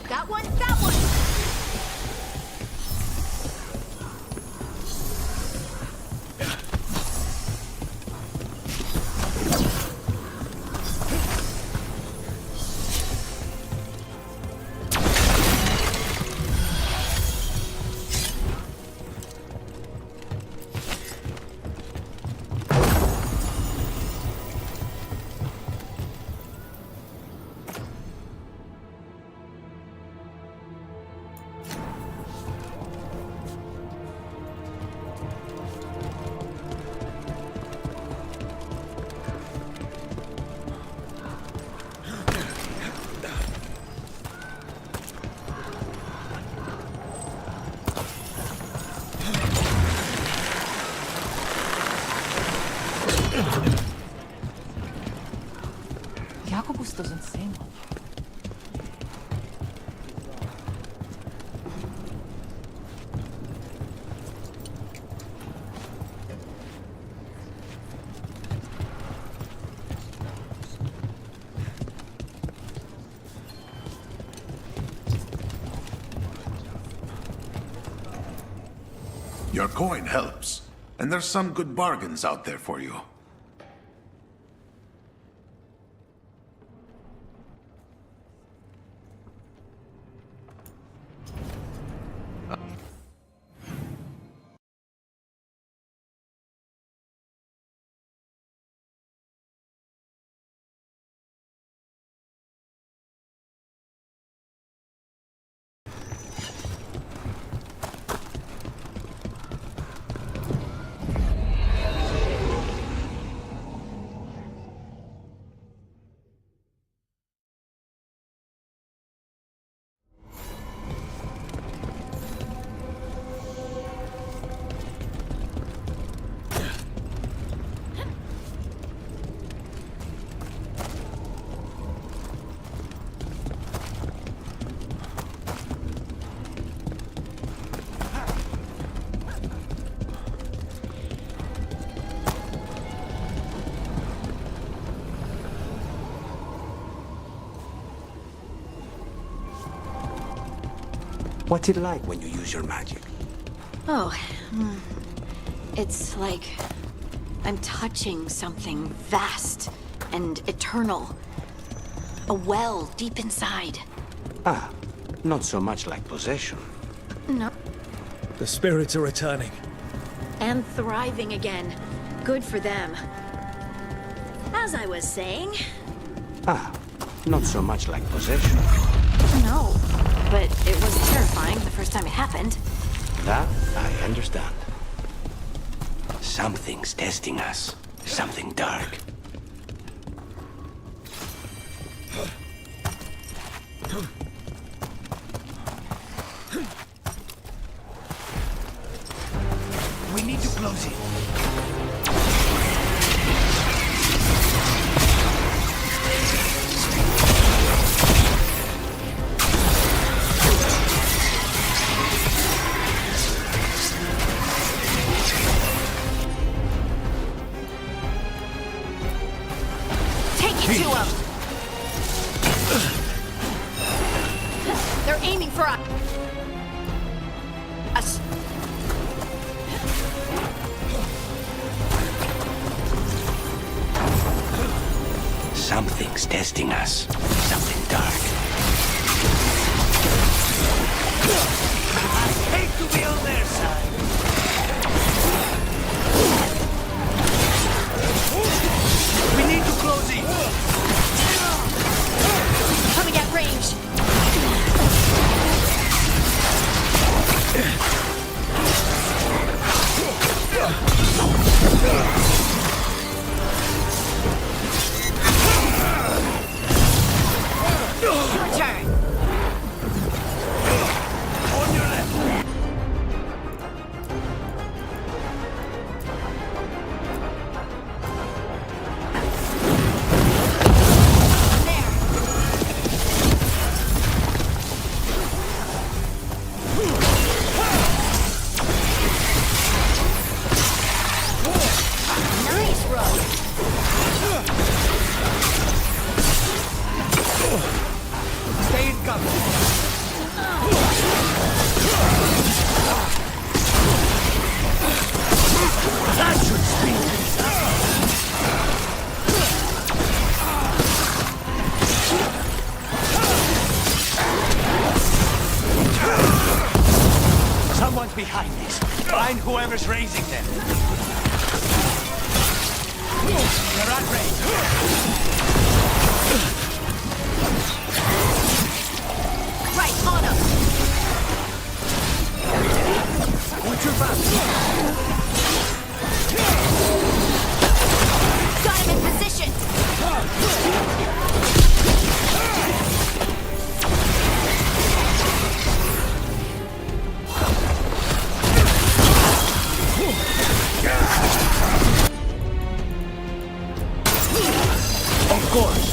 That one, that one! Jacobus doesn't say much. Your coin helps, and there's some good bargains out there for you. What's it like when you use your magic? Oh, it's like I'm touching something vast and eternal. A well deep inside. Ah, not so much like possession. No. The spirits are returning. And thriving again. Good for them. As I was saying... Ah, not so much like possession. No, but it was terrifying the first time it happened. That I understand. Something's testing us. Something dark. We need to close it. to them! They're aiming for us! Something's testing us. Something dark. I hate to be on their side. We need to close in. Coming at range. Your turn. On your left. Nice, Rook. Stay in cover. That should speed things up. Someone's behind these. Find whoever's raising them. They're at range. Right, on him. What's your back? Got him in position. Of course.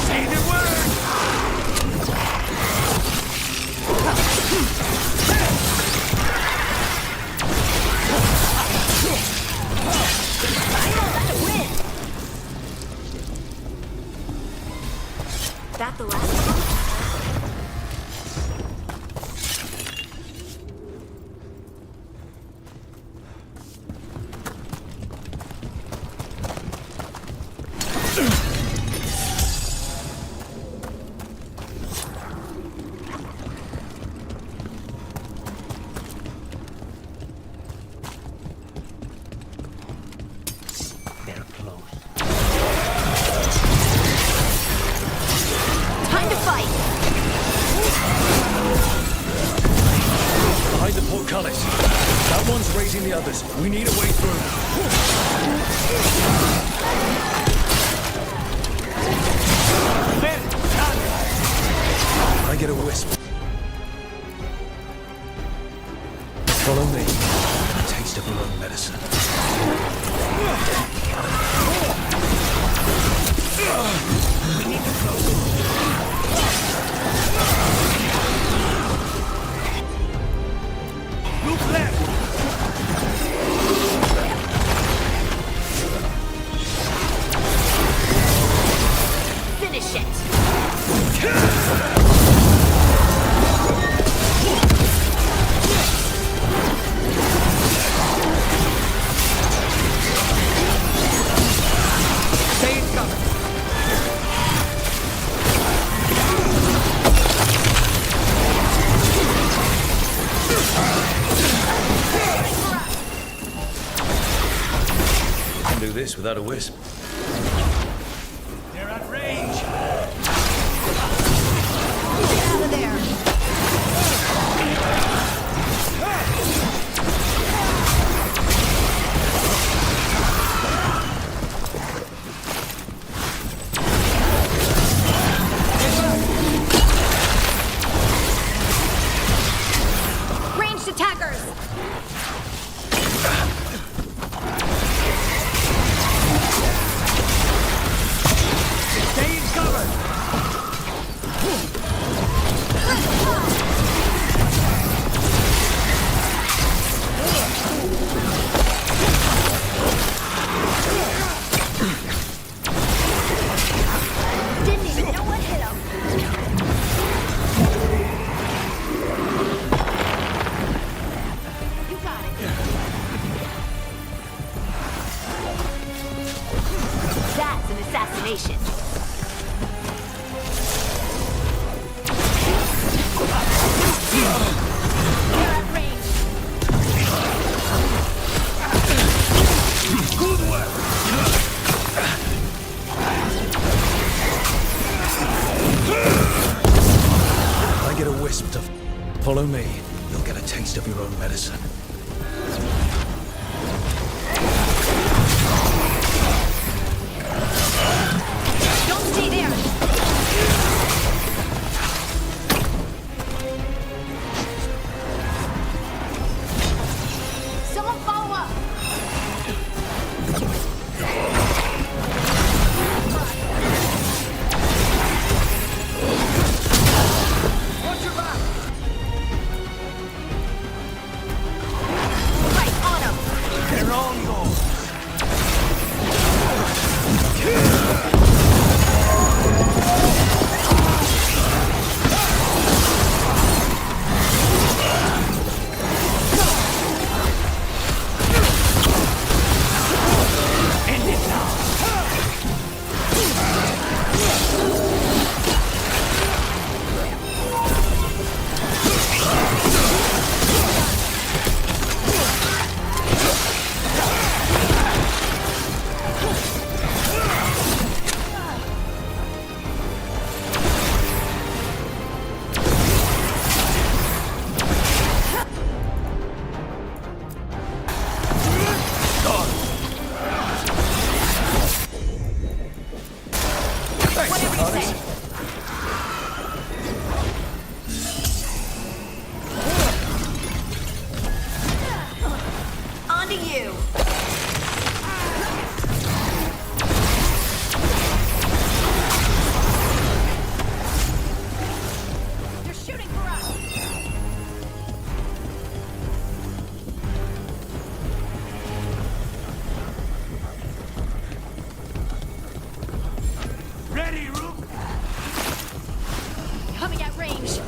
Say the word! That the last one? They're close. Time to fight! Behind the portcullis. That one's raising the others. We need a way through. I get a wisp. Follow me. A taste of your own medicine. We need to close it. Look left! Finish it! Stay in cover. Can do this without a wisp. They're at range. Get out of there! assassination. They're at range. Good work! I get a wisp to follow me. You'll get a taste of your own medicine. Don't stay there. Someone follow up. Watch your back. Right on him. They're all yours. End it now. Whatever you say. On to you. They're shooting for us. Ready, Rook? Coming at range.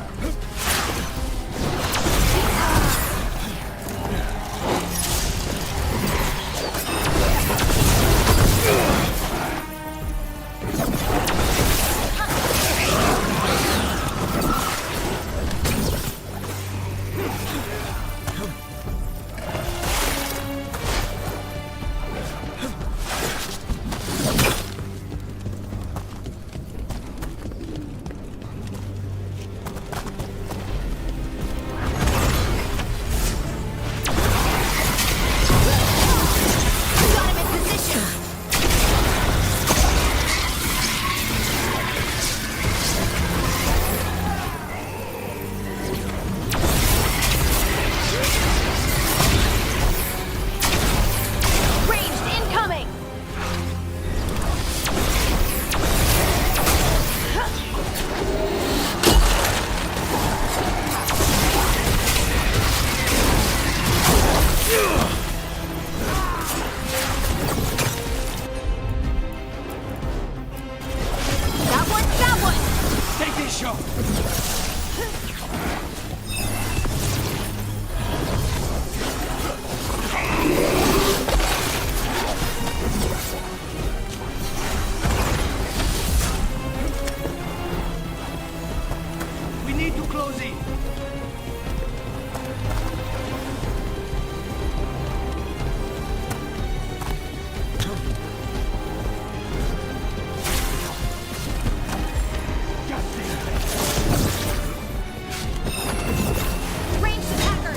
Got him in position. Ranged incoming. That one. Take this shot. We need to close in. Ranged attacker.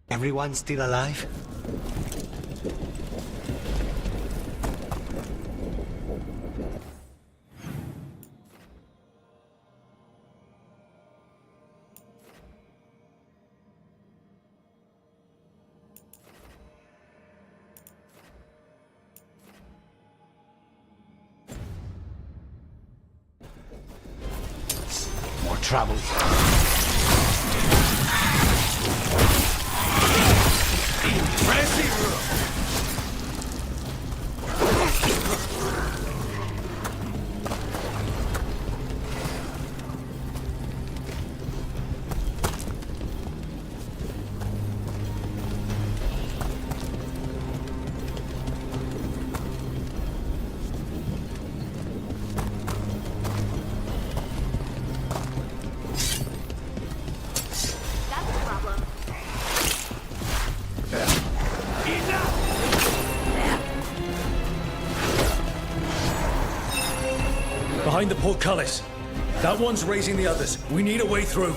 Everyone still alive? trouble. Impressive, Rook. Behind the portcullis. That one's raising the others. We need a way through.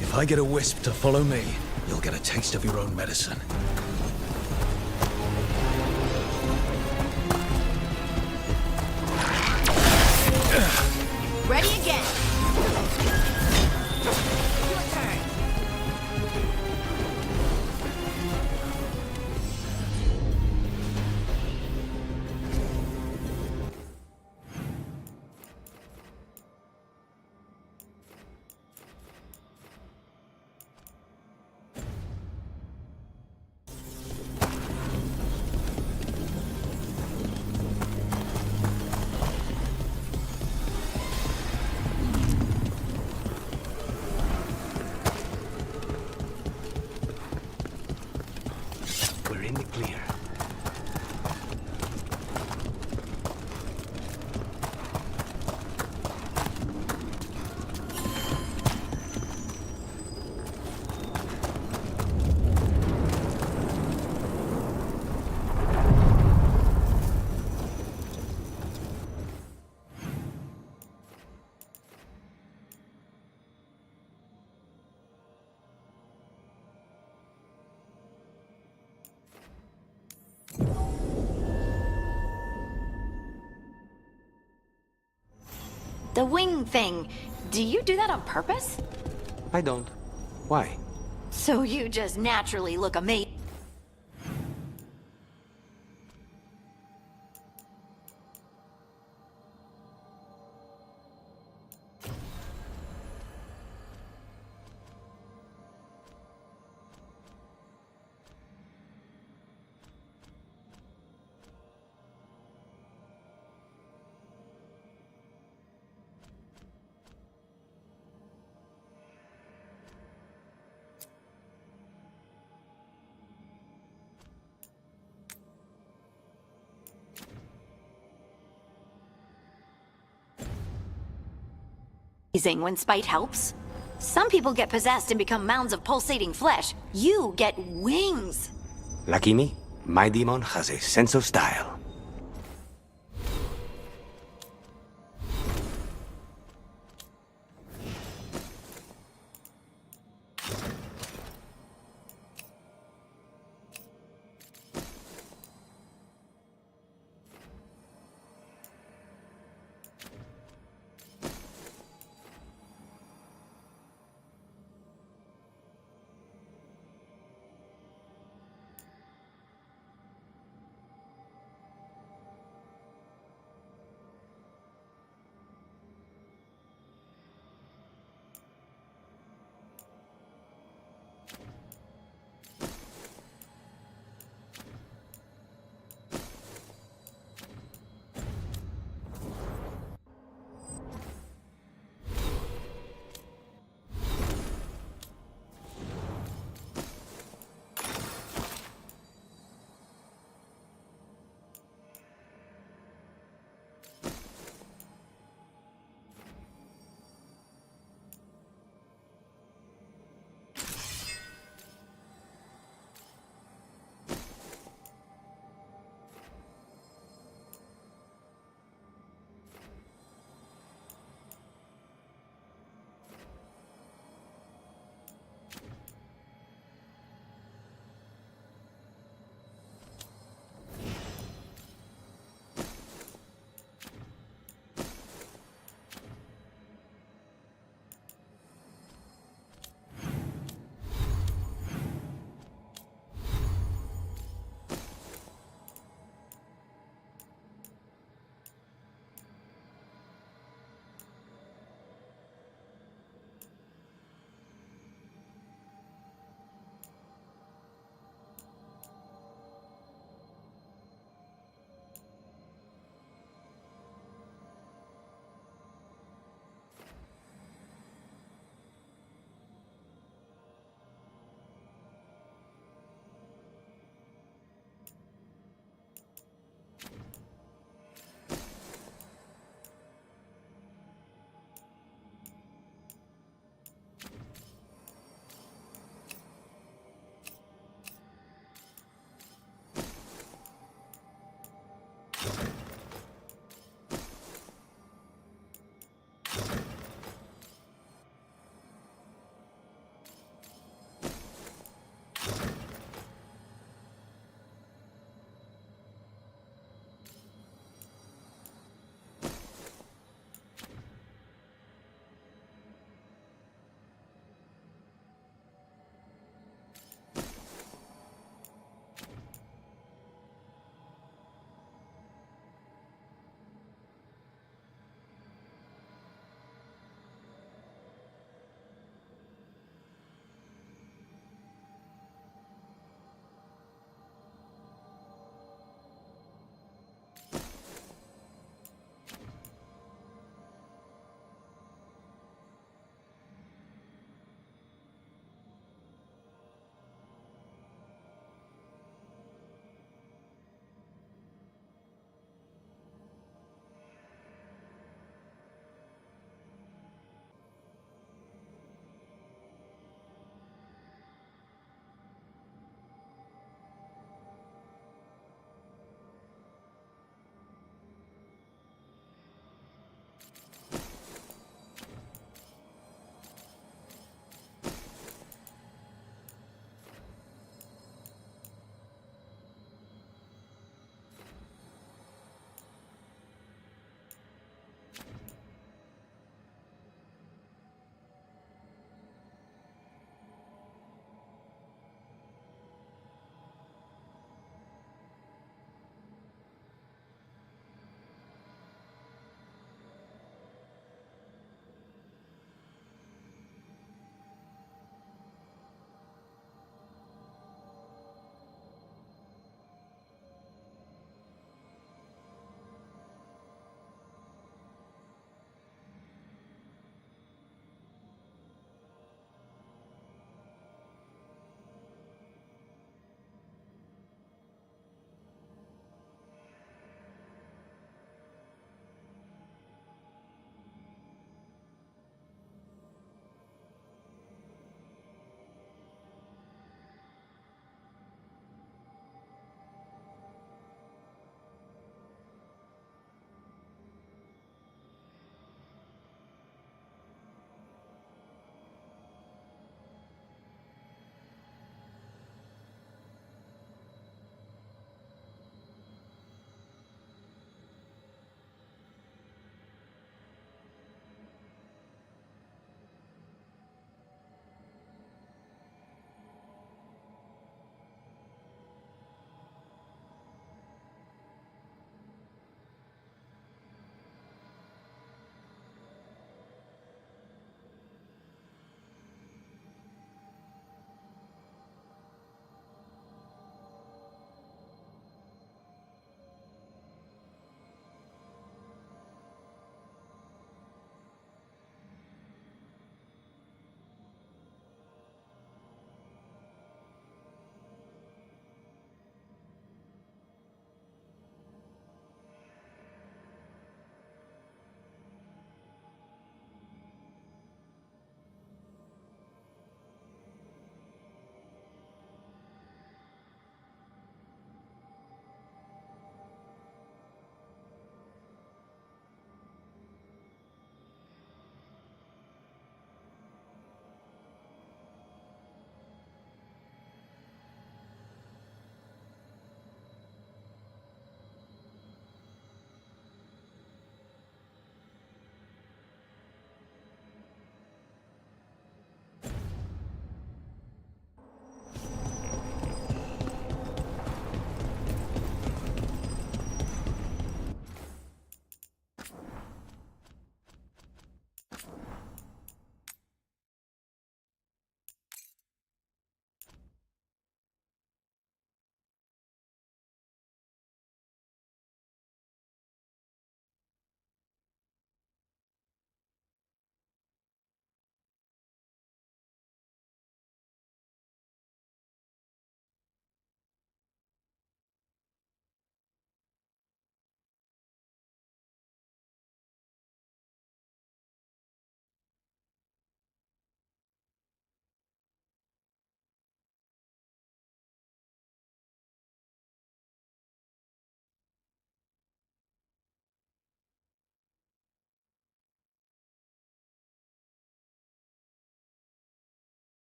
If I get a wisp to follow me, you'll get a taste of your own medicine. Ready again. Your turn. We're in the clear. The wing thing. Do you do that on purpose? I don't. Why? So you just naturally look amazing. When spite helps. Some people get possessed and become mounds of pulsating flesh. You get wings. Lucky me, my demon has a sense of style.